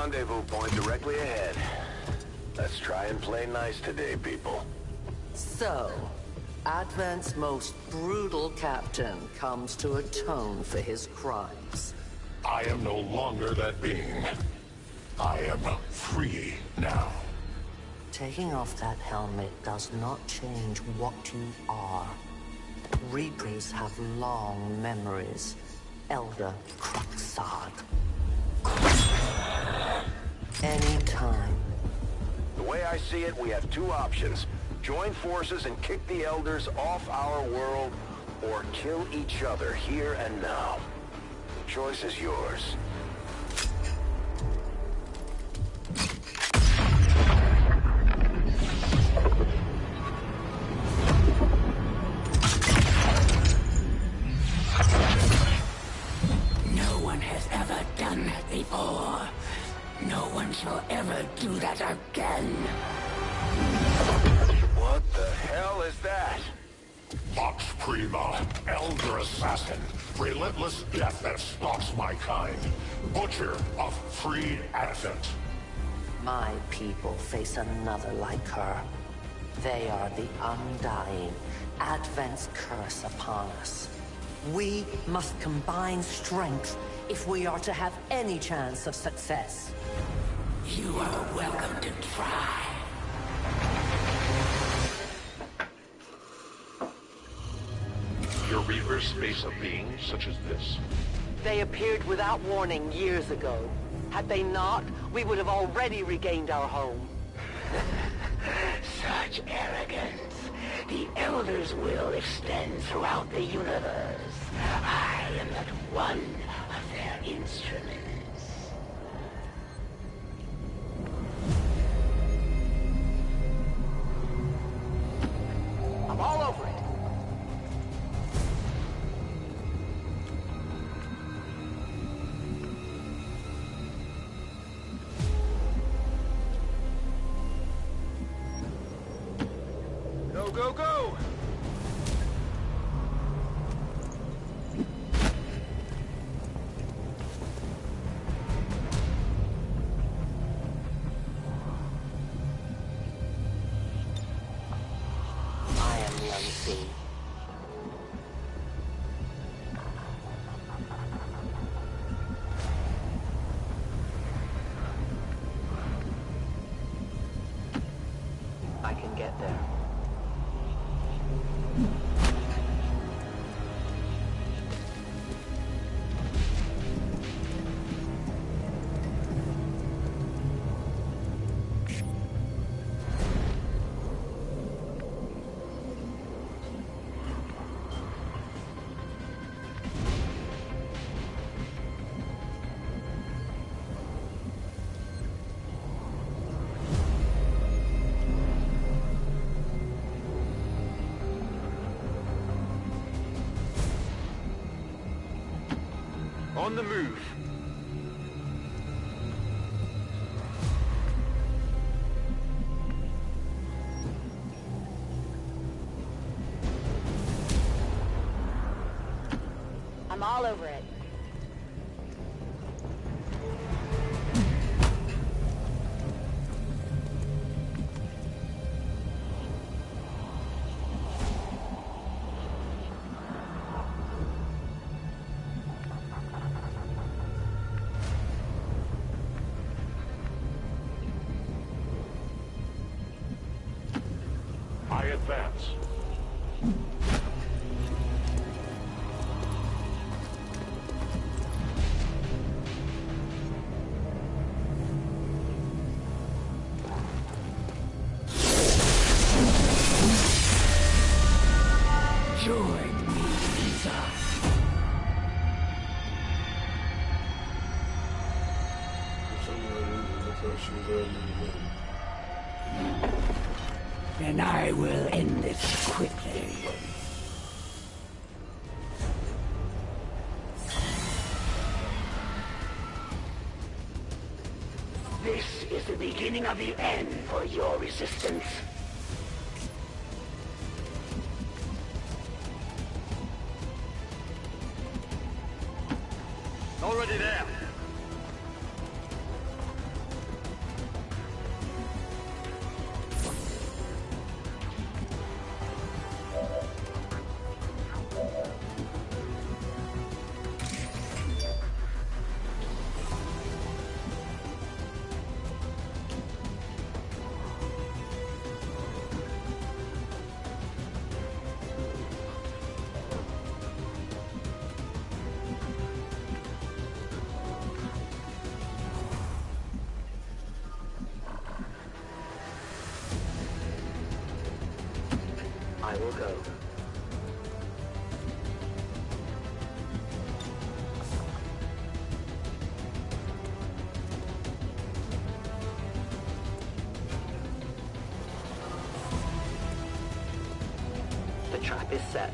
rendezvous point directly ahead. Let's try and play nice today, people. So, Advent's most brutal captain comes to atone for his crimes. I am no longer that being. I am free now. Taking off that helmet does not change what you are. Reapers have long memories. Elder Cruxard. Anytime. The way I see it, we have two options. Join forces and kick the Elders off our world, or kill each other here and now. The choice is yours. No one has ever done that before. No one shall ever do that again. What the hell is that? Vox Prima, Elder Assassin, relentless death that stalks my kind, Butcher of freed Advent. My people face another like her. They are the undying, Advent's curse upon us. We must combine strength if we are to have any chance of success. You are welcome to try. Your Reapers face a being such as this? They appeared without warning years ago. Had they not, we would have already regained our home. Such arrogance. The Elder's will extends throughout the universe. I am but one of their instruments. I'm all over it. Go, go, go! I am the unseen. I can get there. On the move. I'm all over it. I advance. Join me, Lisa. And I will end this quickly. This is the beginning of the end for your resistance. Already there. will go. The trap is set.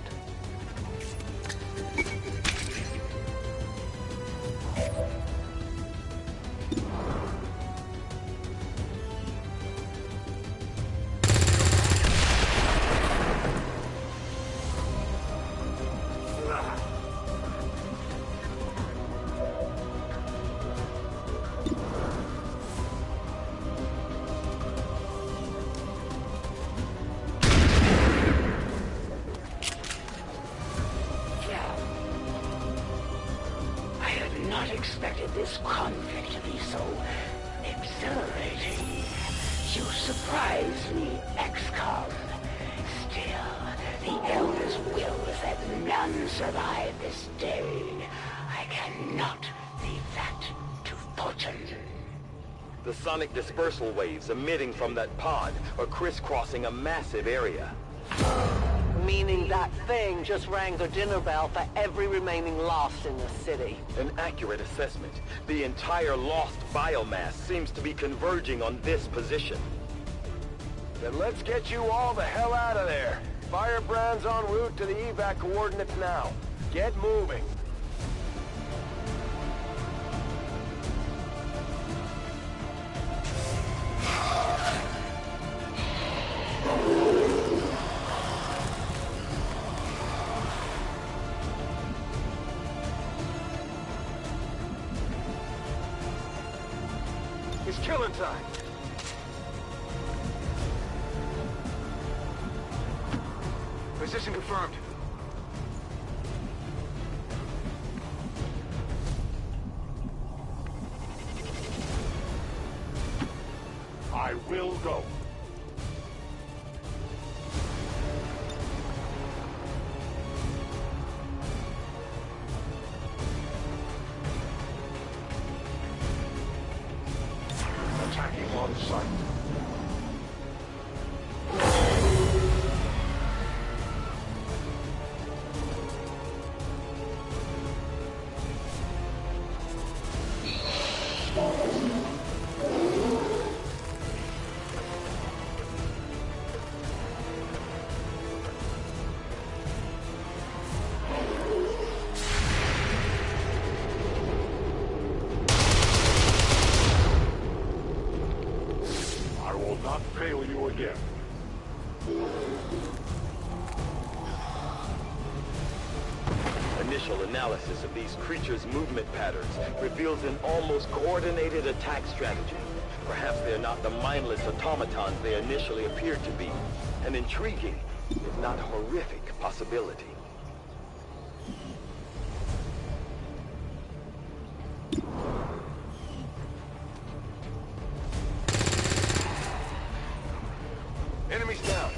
Expected this conflict to be so exhilarating. You surprise me, XCOM. Still, the Elder's will is that none survive this day. I cannot leave that to fortune. The sonic dispersal waves emitting from that pod are crisscrossing a massive area. Meaning that thing just rang the dinner bell for every remaining lost in the city. An accurate assessment. The entire lost biomass seems to be converging on this position. Then let's get you all the hell out of there. Firebrand's en route to the evac coordinates now. Get moving. It's killing time. Position confirmed. I will go. Attacking on sight. Not fail you again. Initial analysis of these creatures' movement patterns reveals an almost coordinated attack strategy. Perhaps they're not the mindless automatons they initially appeared to be. An intriguing, if not horrific, possibility. Enemies down.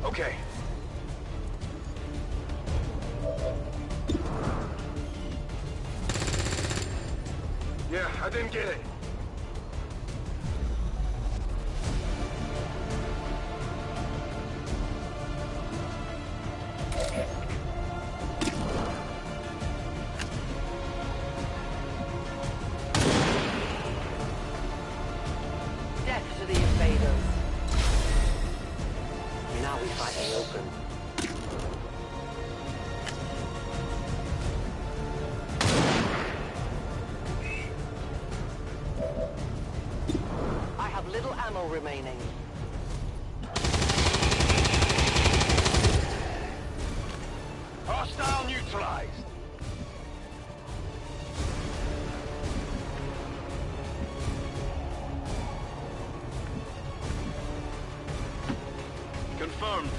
Okay. Yeah, I didn't get it. Death to the invaders. Now we fight in open. I have little ammo remaining. Hostile neutralized. Confirmed.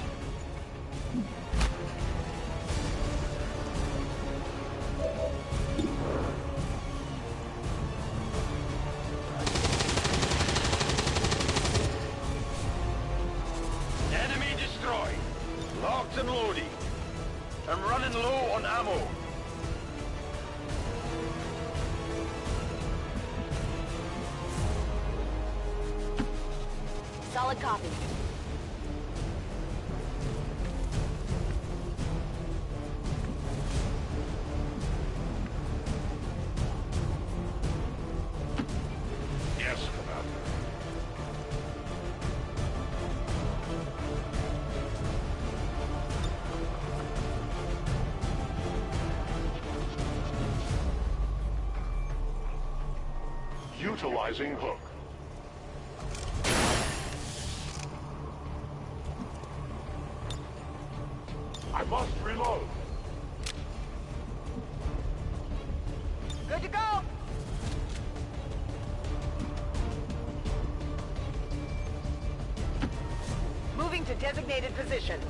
Enemy destroyed. Locked and loading. I'm running low on ammo. Solid copy. Yes, Commander. Utilizing hook. I must reload. Good to go. Moving to designated position.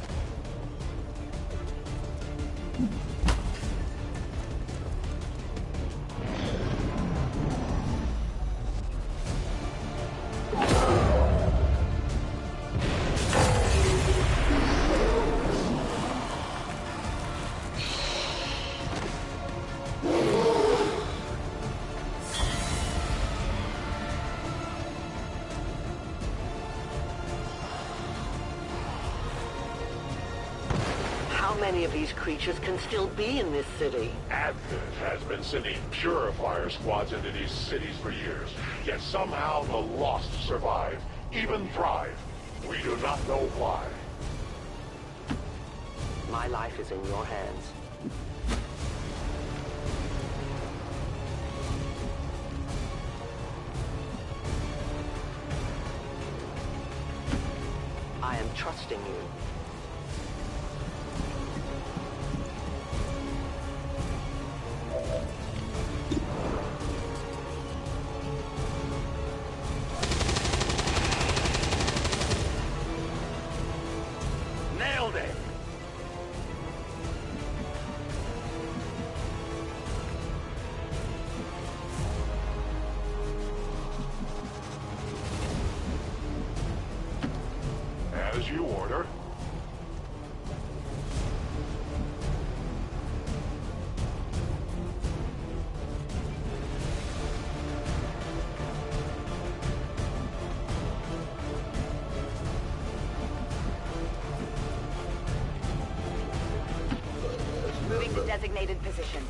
How many of these creatures can still be in this city? Advent has been sending purifier squads into these cities for years, yet somehow the Lost survive, even thrive. We do not know why. My life is in your hands. I am trusting you. Nailed it! As you order. Moving to designated position.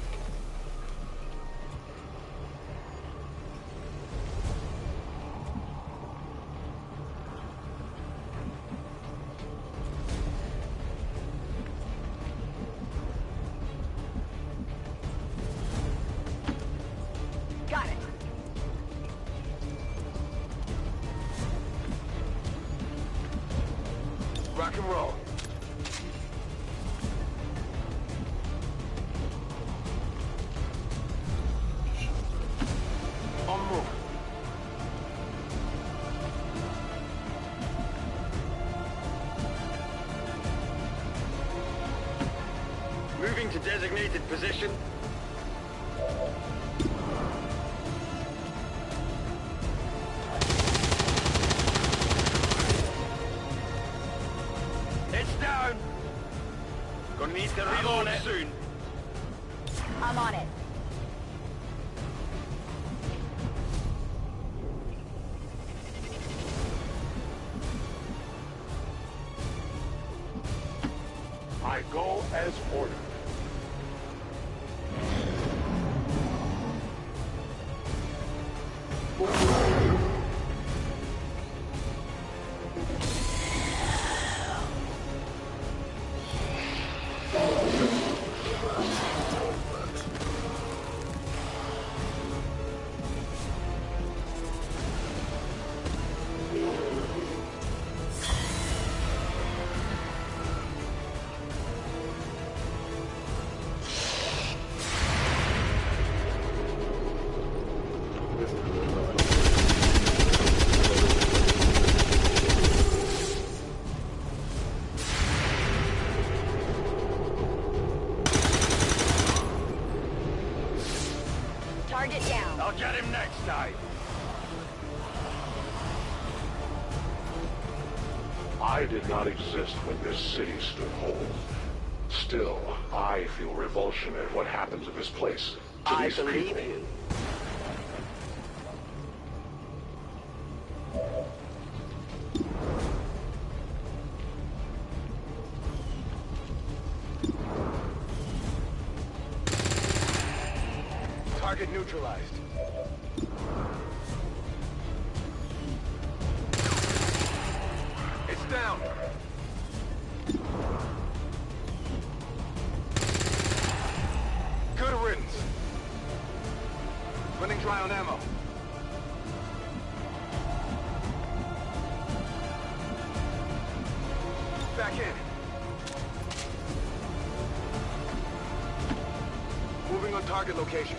Got it. Rock and roll. On move. Moving to designated position. It's down. Gonna need to reload soon. I'm on it. I go as ordered. Target down. I'll get him next time. I did not exist when this city stood whole. Still, I feel revulsion at what happens in this place to I these believe people. you. Target neutralized. It's down. Good riddance. Running dry on ammo. Back in. Moving on target location.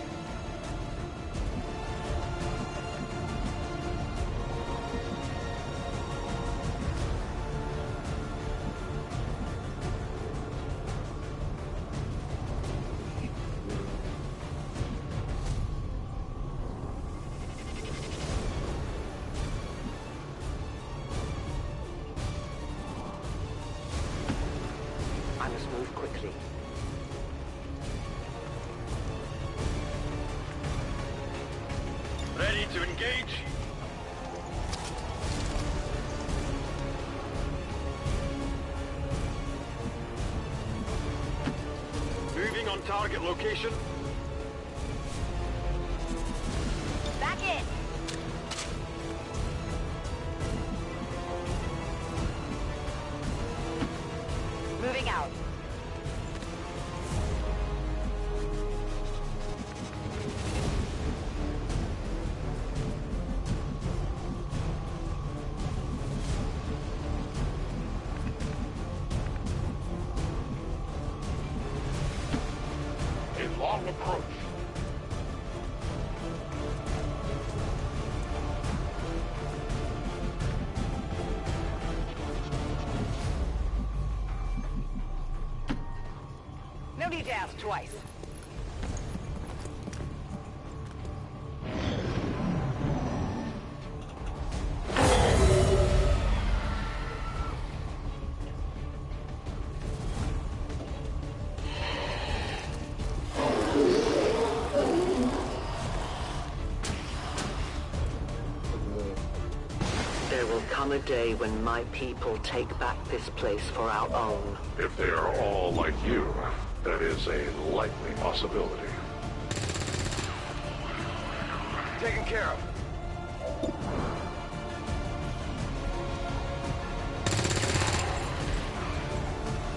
I must move quickly. Ready to engage? Moving on target location. Back in. Moving out. A long approach. No need to ask twice. There will come a day when my people take back this place for our own. If they are all like you, that is a likely possibility. Taken care of.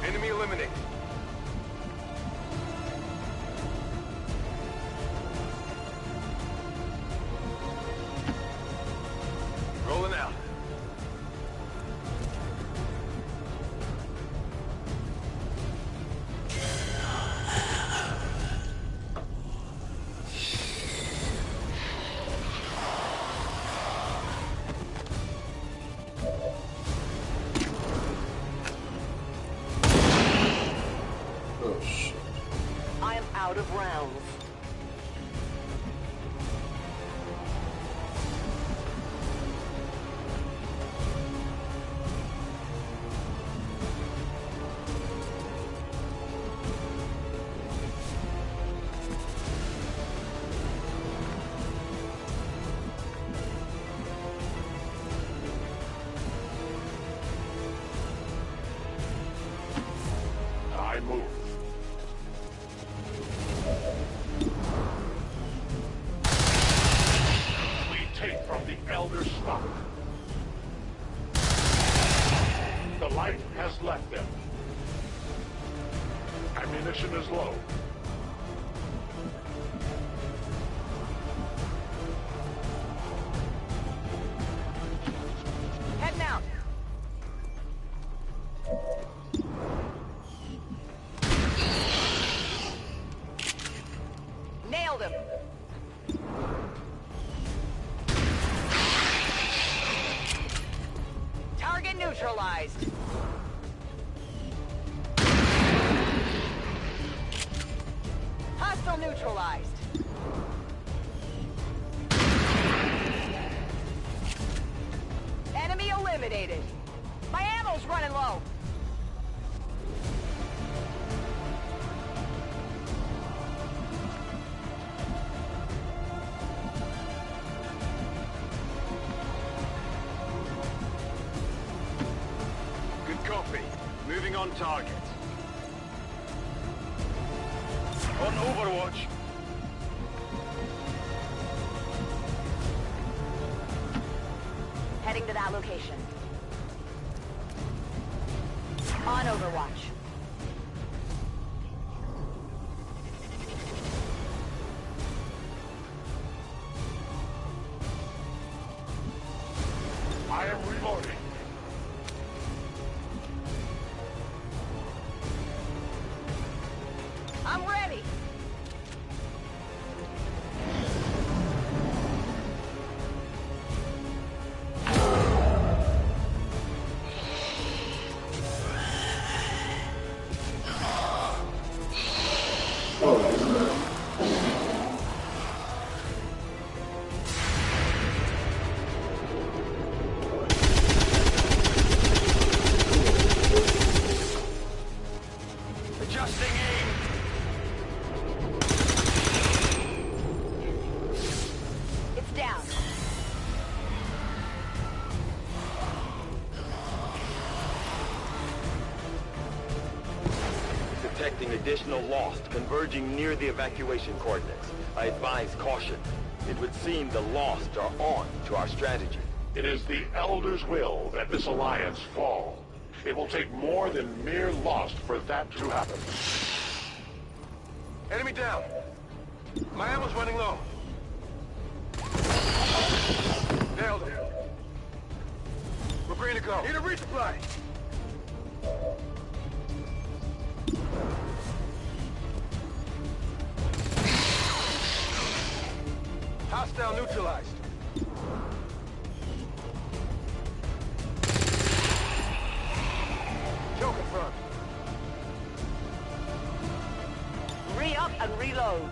Enemy eliminated. Rolling out. Oh shit. I am out of rounds. I move. We take from the Elder stock. The light has left them. Ammunition is low. Heading out. Nailed him. Target neutralized. Hostile neutralized. Enemy eliminated. My ammo's running low. Good copy. Moving on target. On Overwatch. heading to that location. On Overwatch. I am reloading. I'm ready. Additional Lost converging near the evacuation coordinates. I advise caution. It would seem the Lost are on to our strategy. It is the Elder's will that this alliance fall. It will take more than mere Lost for that to happen. Enemy down. My ammo's running low. Nailed him. We're green to go. Need a resupply. Hostile neutralized. Kill confirmed. Re-up and reload.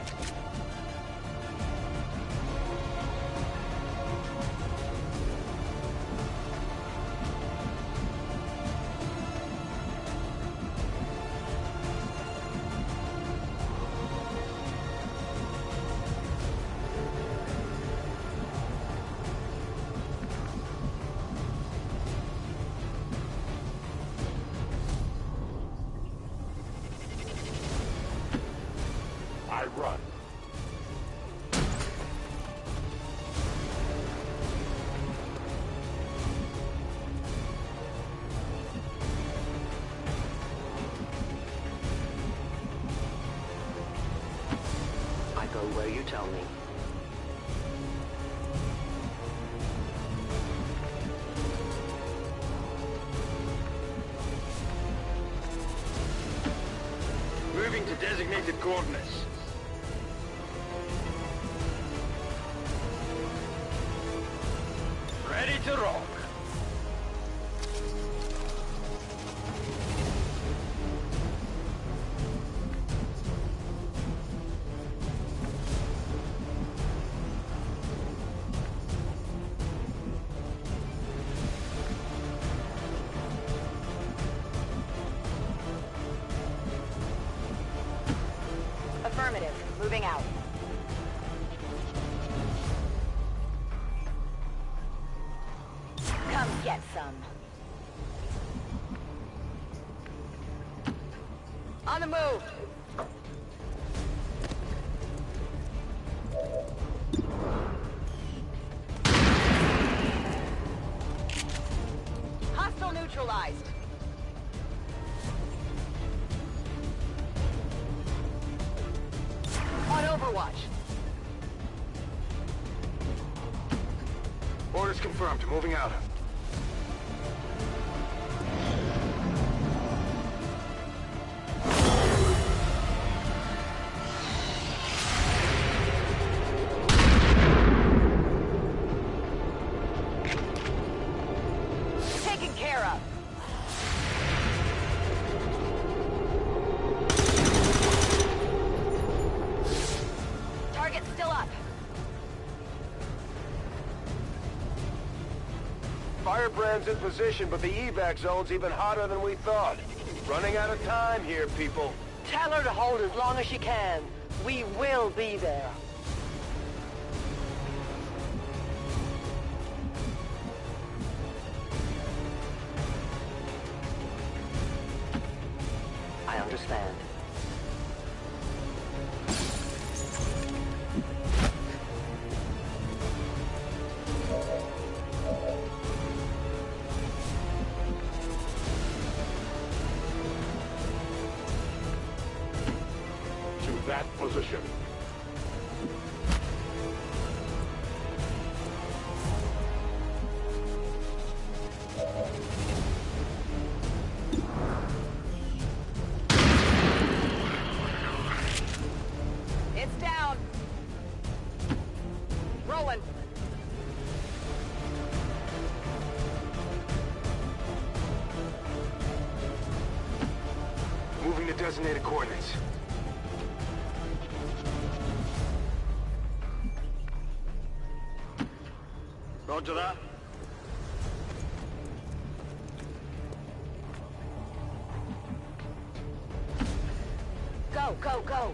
I run. I go where you tell me. Moving to designated coordinates. Ready to rock. Affirmative. Moving out. Come get some. On the move. Hostile neutralized. On Overwatch. Orders confirmed. Moving out. Taken care of. Target still up. Firebrand's in position, but the evac zone's even hotter than we thought. Running out of time here, people. Tell her to hold as long as she can. We will be there. I understand. designated coordinates. Roger that. Go, go, go!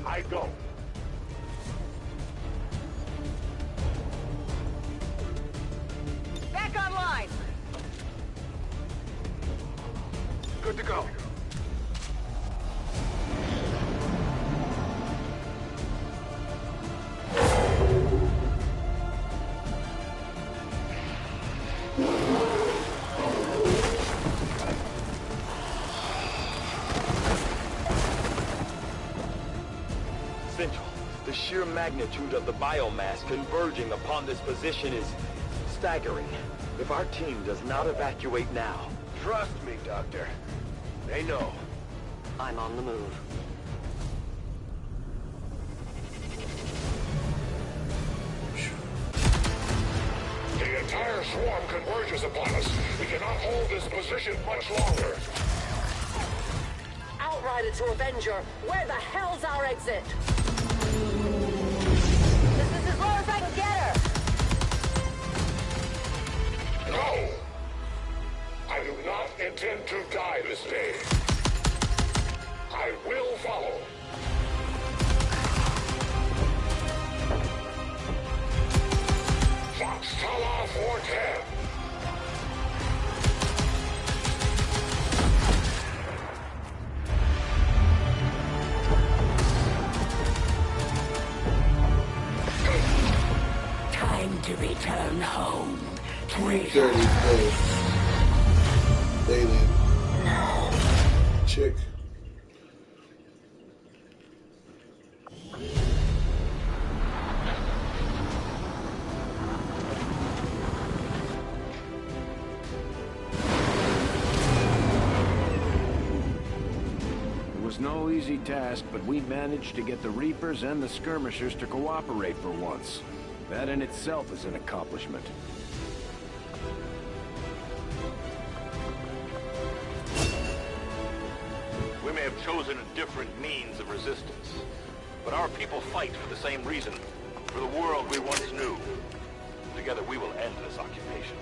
I go. Back online! Good to go. Central, the sheer magnitude of the biomass converging upon this position is staggering. If our team does not evacuate now... Trust me, Doctor. They know. I'm on the move. The entire swarm converges upon us. We cannot hold this position much longer. Outrider to Avenger, where the hell's our exit? This is as low as I can get her! No! I do not intend to die this day. I will follow. Foxtrot 410. Time to return home, Dirty traitor. place. Alien. Chick. It was no easy task, but we managed to get the Reapers and the Skirmishers to cooperate for once. That in itself is an accomplishment. We may have chosen a different means of resistance, but our people fight for the same reason, for the world we once knew. Together we will end this occupation,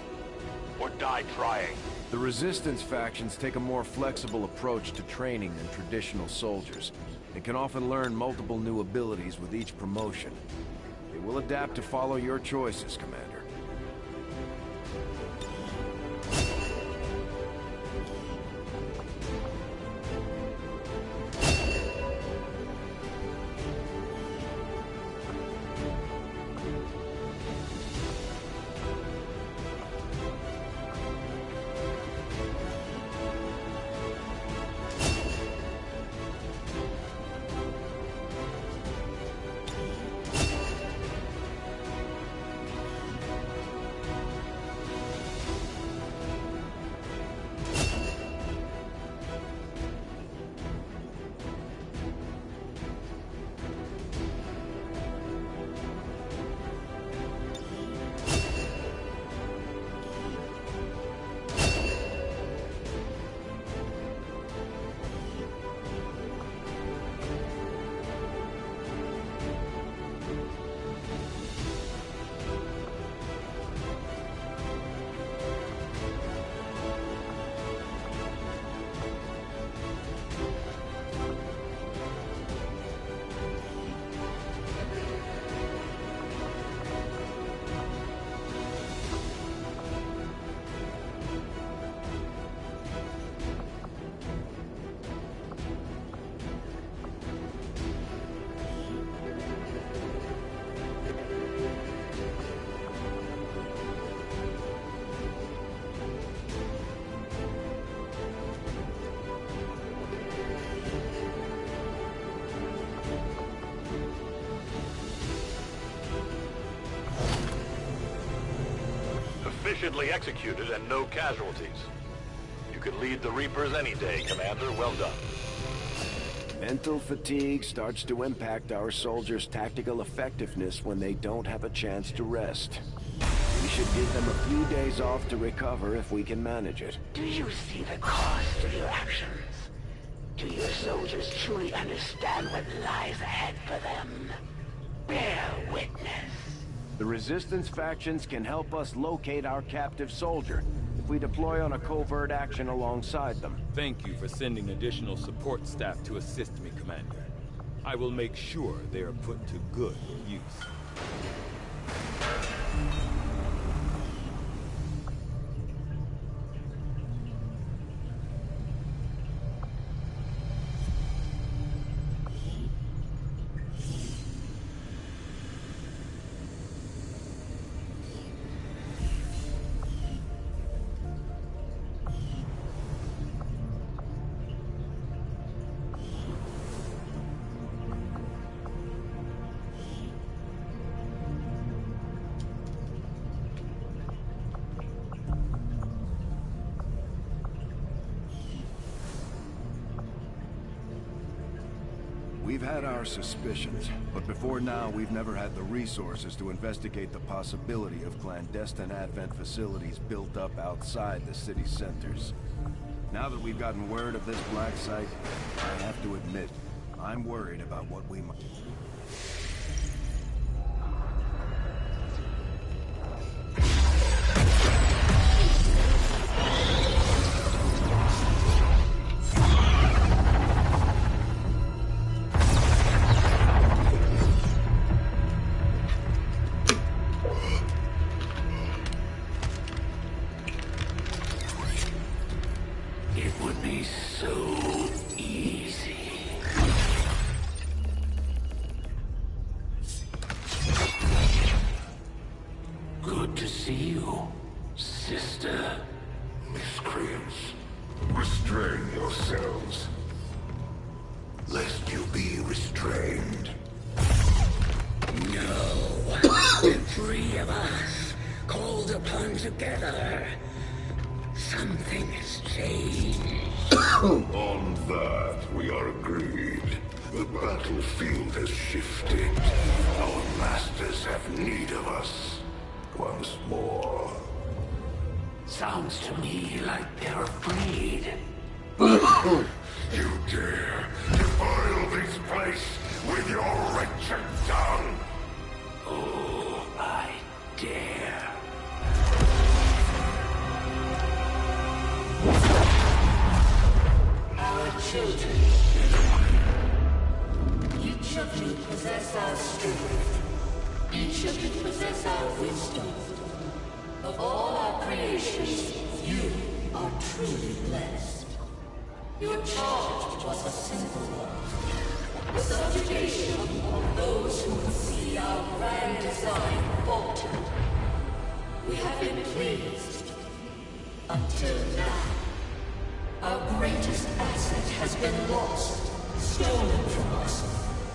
or die trying. The Resistance factions take a more flexible approach to training than traditional soldiers, and can often learn multiple new abilities with each promotion. They will adapt to follow your choices, Commander. Efficiently executed and no casualties. You could lead the Reapers any day, Commander. Well done. Mental fatigue starts to impact our soldiers' tactical effectiveness when they don't have a chance to rest. We should give them a few days off to recover if we can manage it. Do you see the cost of your actions? Do your soldiers truly understand what lies ahead for them? Bear witness. The Resistance factions can help us locate our captive soldier if we deploy on a covert action alongside them. Thank you for sending additional support staff to assist me, Commander. I will make sure they are put to good use. We've had our suspicions, but before now we've never had the resources to investigate the possibility of clandestine Advent facilities built up outside the city centers. Now that we've gotten word of this black site, I have to admit, I'm worried about what we might... On that, we are agreed. The battlefield has shifted. Our masters have need of us. Once more. Sounds to me like they're afraid. You dare defile this place with your wretched tongue? Oh, I dare. Our children. Each of you possess our strength. Each of you possess our wisdom. Of all our creations, you are truly blessed. Your charge was a simple one. The subjugation of those who would see our grand design faltered. We have been pleased. Until now. Our greatest asset has been lost, stolen from us,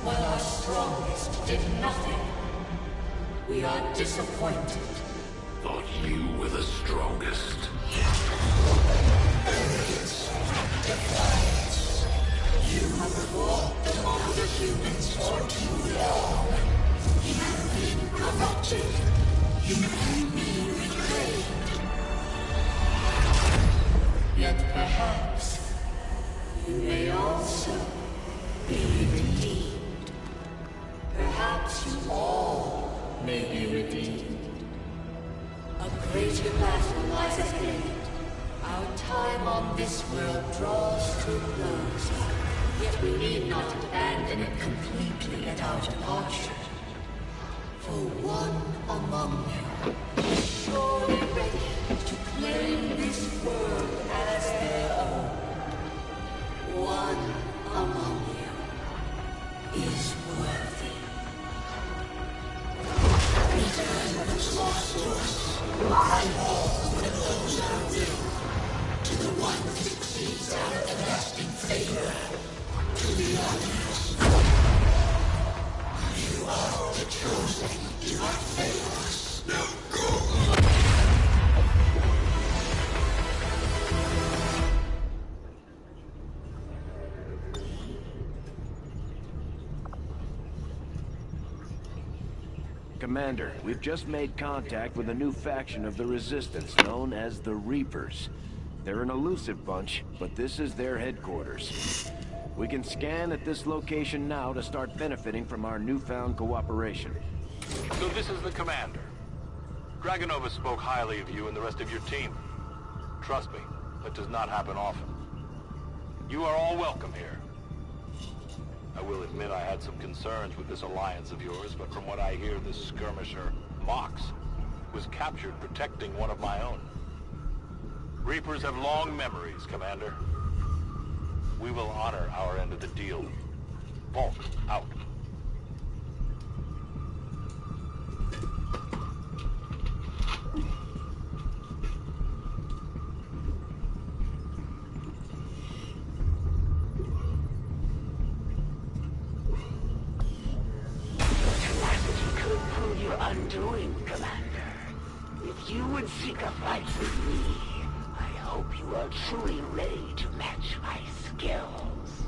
while our strongest did nothing. We are disappointed. Thought you were the strongest. Arrogance, defiance. You have fought among the humans for too long. You have been corrupted. You can be betrayed. Yet perhaps you may also be redeemed. Perhaps you all may be redeemed. A greater battle lies ahead. Our time on this world draws to a close. Yet we need not abandon it completely at our departure. For one among you is surely ready to claim this world as their own. One among you is worthy. Return what's lost to us. And all that those our will. To the one that exceeds our everlasting favor. To the others. You are the chosen. Do not fail us. Now go. Commander, we've just made contact with a new faction of the Resistance known as the Reapers. They're an elusive bunch, but this is their headquarters. We can scan at this location now to start benefiting from our newfound cooperation. So this is the commander. Dragonova spoke highly of you and the rest of your team. Trust me, that does not happen often. You are all welcome here. I will admit I had some concerns with this alliance of yours, but from what I hear, this skirmisher, Mox, was captured protecting one of my own. Reapers have long memories, Commander. We will honor our end of the deal. Volk, out. Undoing, Commander. If you would seek a fight with me, I hope you are truly ready to match my skills.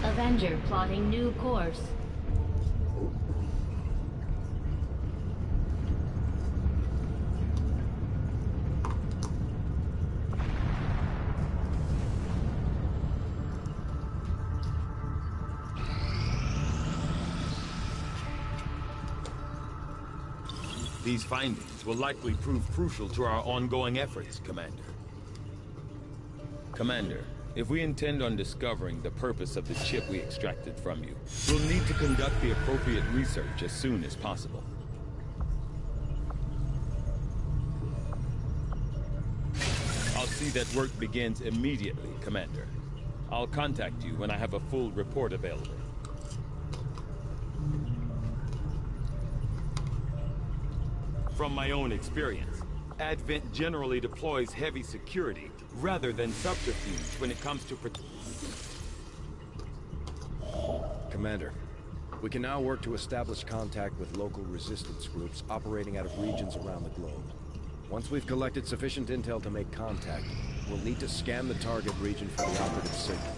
Avenger plotting new course. These findings will likely prove crucial to our ongoing efforts, Commander. Commander, if we intend on discovering the purpose of the chip we extracted from you, we'll need to conduct the appropriate research as soon as possible. I'll see that work begins immediately, Commander. I'll contact you when I have a full report available. From my own experience, Advent generally deploys heavy security rather than subterfuge when it comes to Commander, we can now work to establish contact with local resistance groups operating out of regions around the globe. Once we've collected sufficient intel to make contact, we'll need to scan the target region for the operative signal.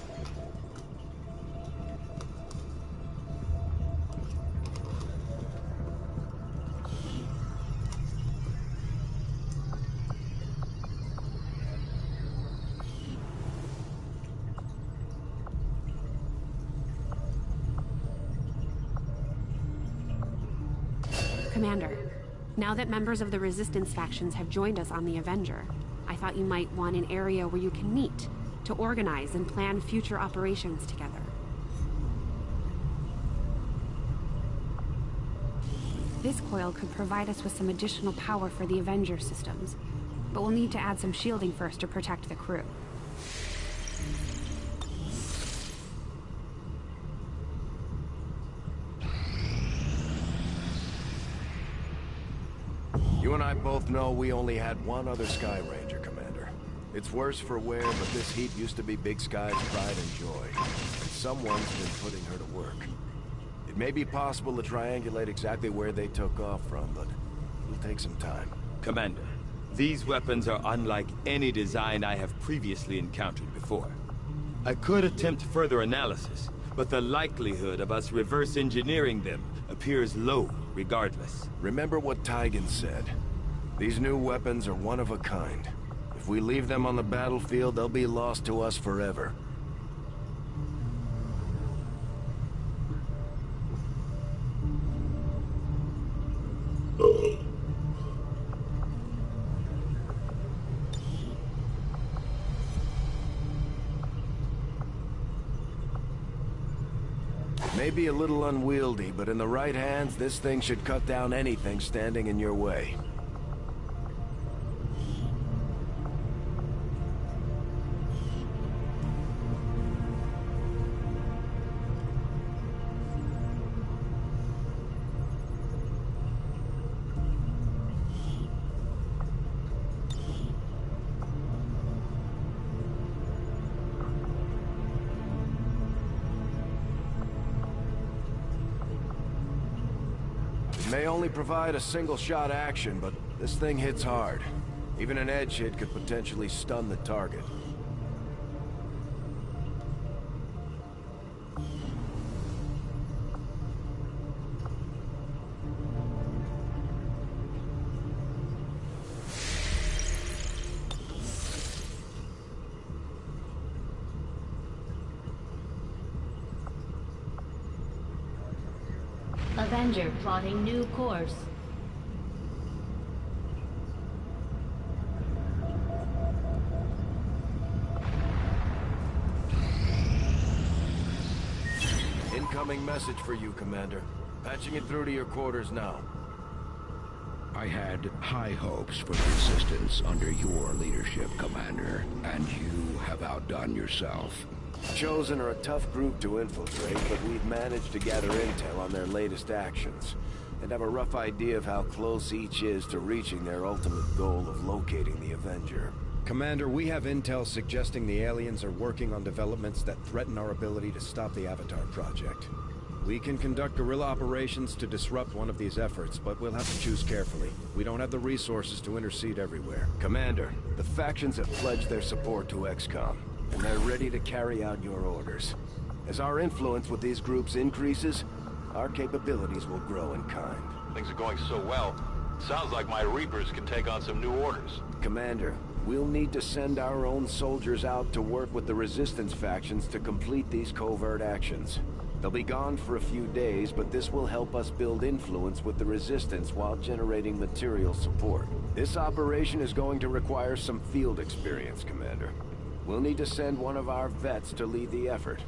Commander, now that members of the Resistance factions have joined us on the Avenger, I thought you might want an area where you can meet, to organize and plan future operations together. This coil could provide us with some additional power for the Avenger systems, but we'll need to add some shielding first to protect the crew. You and I both know we only had one other Sky Ranger, Commander. It's worse for wear, but this heap used to be Big Sky's pride and joy. And someone's been putting her to work. It may be possible to triangulate exactly where they took off from, but it'll take some time. Commander, these weapons are unlike any design I have previously encountered before. I could attempt further analysis, but the likelihood of us reverse engineering them appears low regardless. Remember what Tygan said. These new weapons are one of a kind. If we leave them on the battlefield, they'll be lost to us forever. May be a little unwieldy, but in the right hands, this thing should cut down anything standing in your way. May only provide a single-shot action, but this thing hits hard. Even an edge hit could potentially stun the target. Avenger plotting new course. Incoming message for you, Commander. Patching it through to your quarters now. I had high hopes for the Resistance under your leadership, Commander, and you have outdone yourself. Chosen are a tough group to infiltrate, but we've managed to gather intel on their latest actions, and have a rough idea of how close each is to reaching their ultimate goal of locating the Avenger. Commander, we have intel suggesting the aliens are working on developments that threaten our ability to stop the Avatar project. We can conduct guerrilla operations to disrupt one of these efforts, but we'll have to choose carefully. We don't have the resources to intercede everywhere. Commander, the factions have pledged their support to XCOM, and they're ready to carry out your orders. As our influence with these groups increases, our capabilities will grow in kind. Things are going so well. Sounds like my Reapers can take on some new orders. Commander, we'll need to send our own soldiers out to work with the Resistance factions to complete these covert actions. They'll be gone for a few days, but this will help us build influence with the Resistance while generating material support. This operation is going to require some field experience, Commander. We'll need to send one of our vets to lead the effort.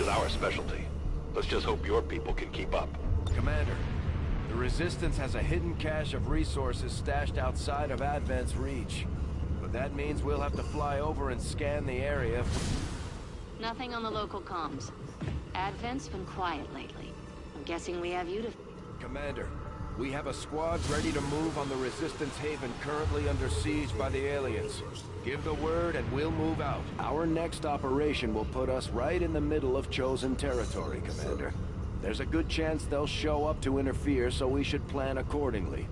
Our specialty. Let's just hope your people can keep up. Commander, the Resistance has a hidden cache of resources stashed outside of Advent's reach. But that means we'll have to fly over and scan the area. Nothing on the local comms. Advent's been quiet lately. I'm guessing we have you to... Commander, we have a squad ready to move on the Resistance haven currently under siege by the aliens. Give the word and we'll move out. Our next operation will put us right in the middle of Chosen territory, Commander. There's a good chance they'll show up to interfere, so we should plan accordingly.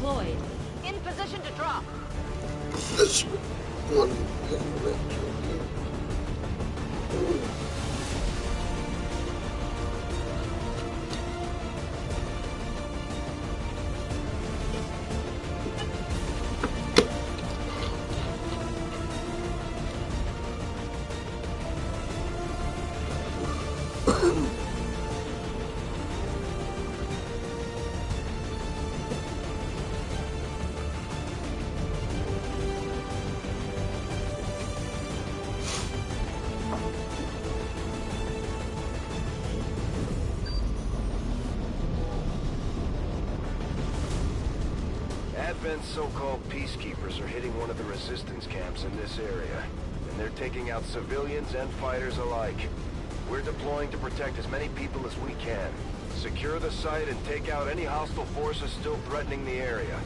deployed. In position to drop. Advent's so-called peacekeepers are hitting one of the resistance camps in this area, and they're taking out civilians and fighters alike. We're deploying to protect as many people as we can. Secure the site and take out any hostile forces still threatening the area.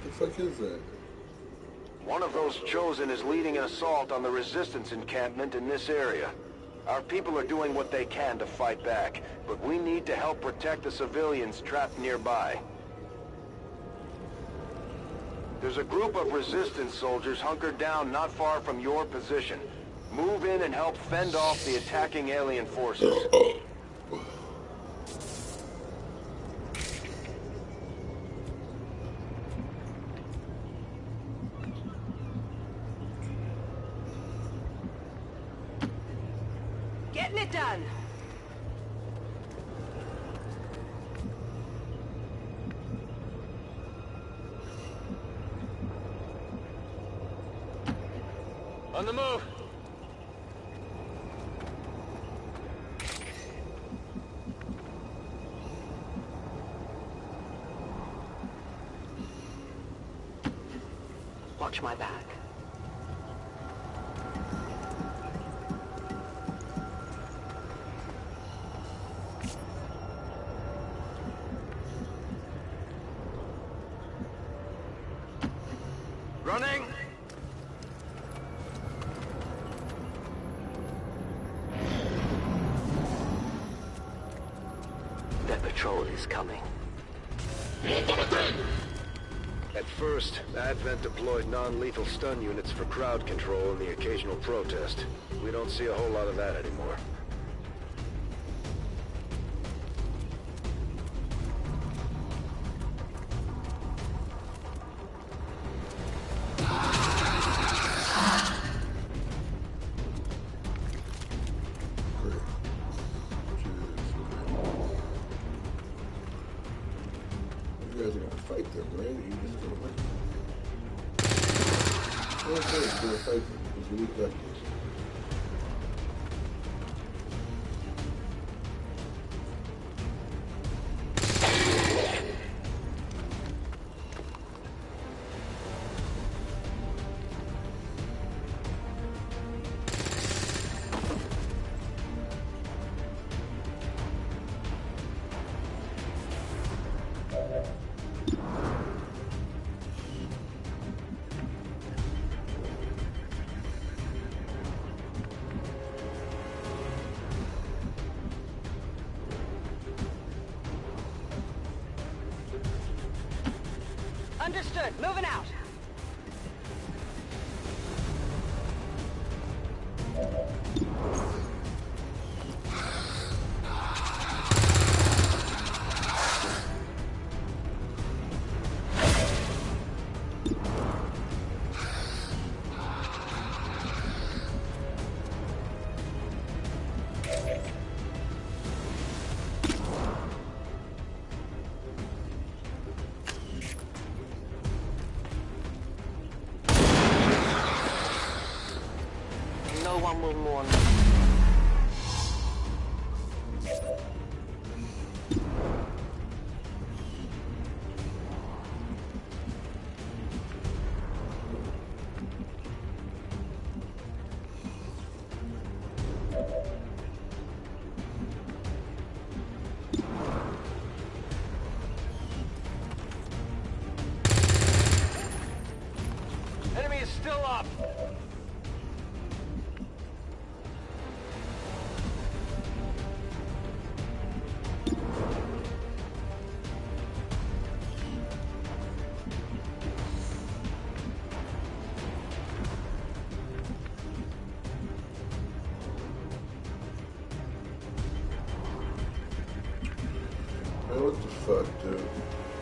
The fuck is that? One of those chosen is leading an assault on the resistance encampment in this area. Our people are doing what they can to fight back, but we need to help protect the civilians trapped nearby. There's a group of resistance soldiers hunkered down not far from your position. Move in and help fend off the attacking alien forces. Getting it done. On the move. Watch my back. Running. Their patrol is coming. At first, Advent deployed non-lethal stun units for crowd control and the occasional protest. We don't see a whole lot of that anymore. You guys are gonna fight them, right? You just gonna win. Okay, you're gonna fight them. Because we need that. Understood. Moving out. No one will mourn. Enemy is still up. Man, what the fuck, dude?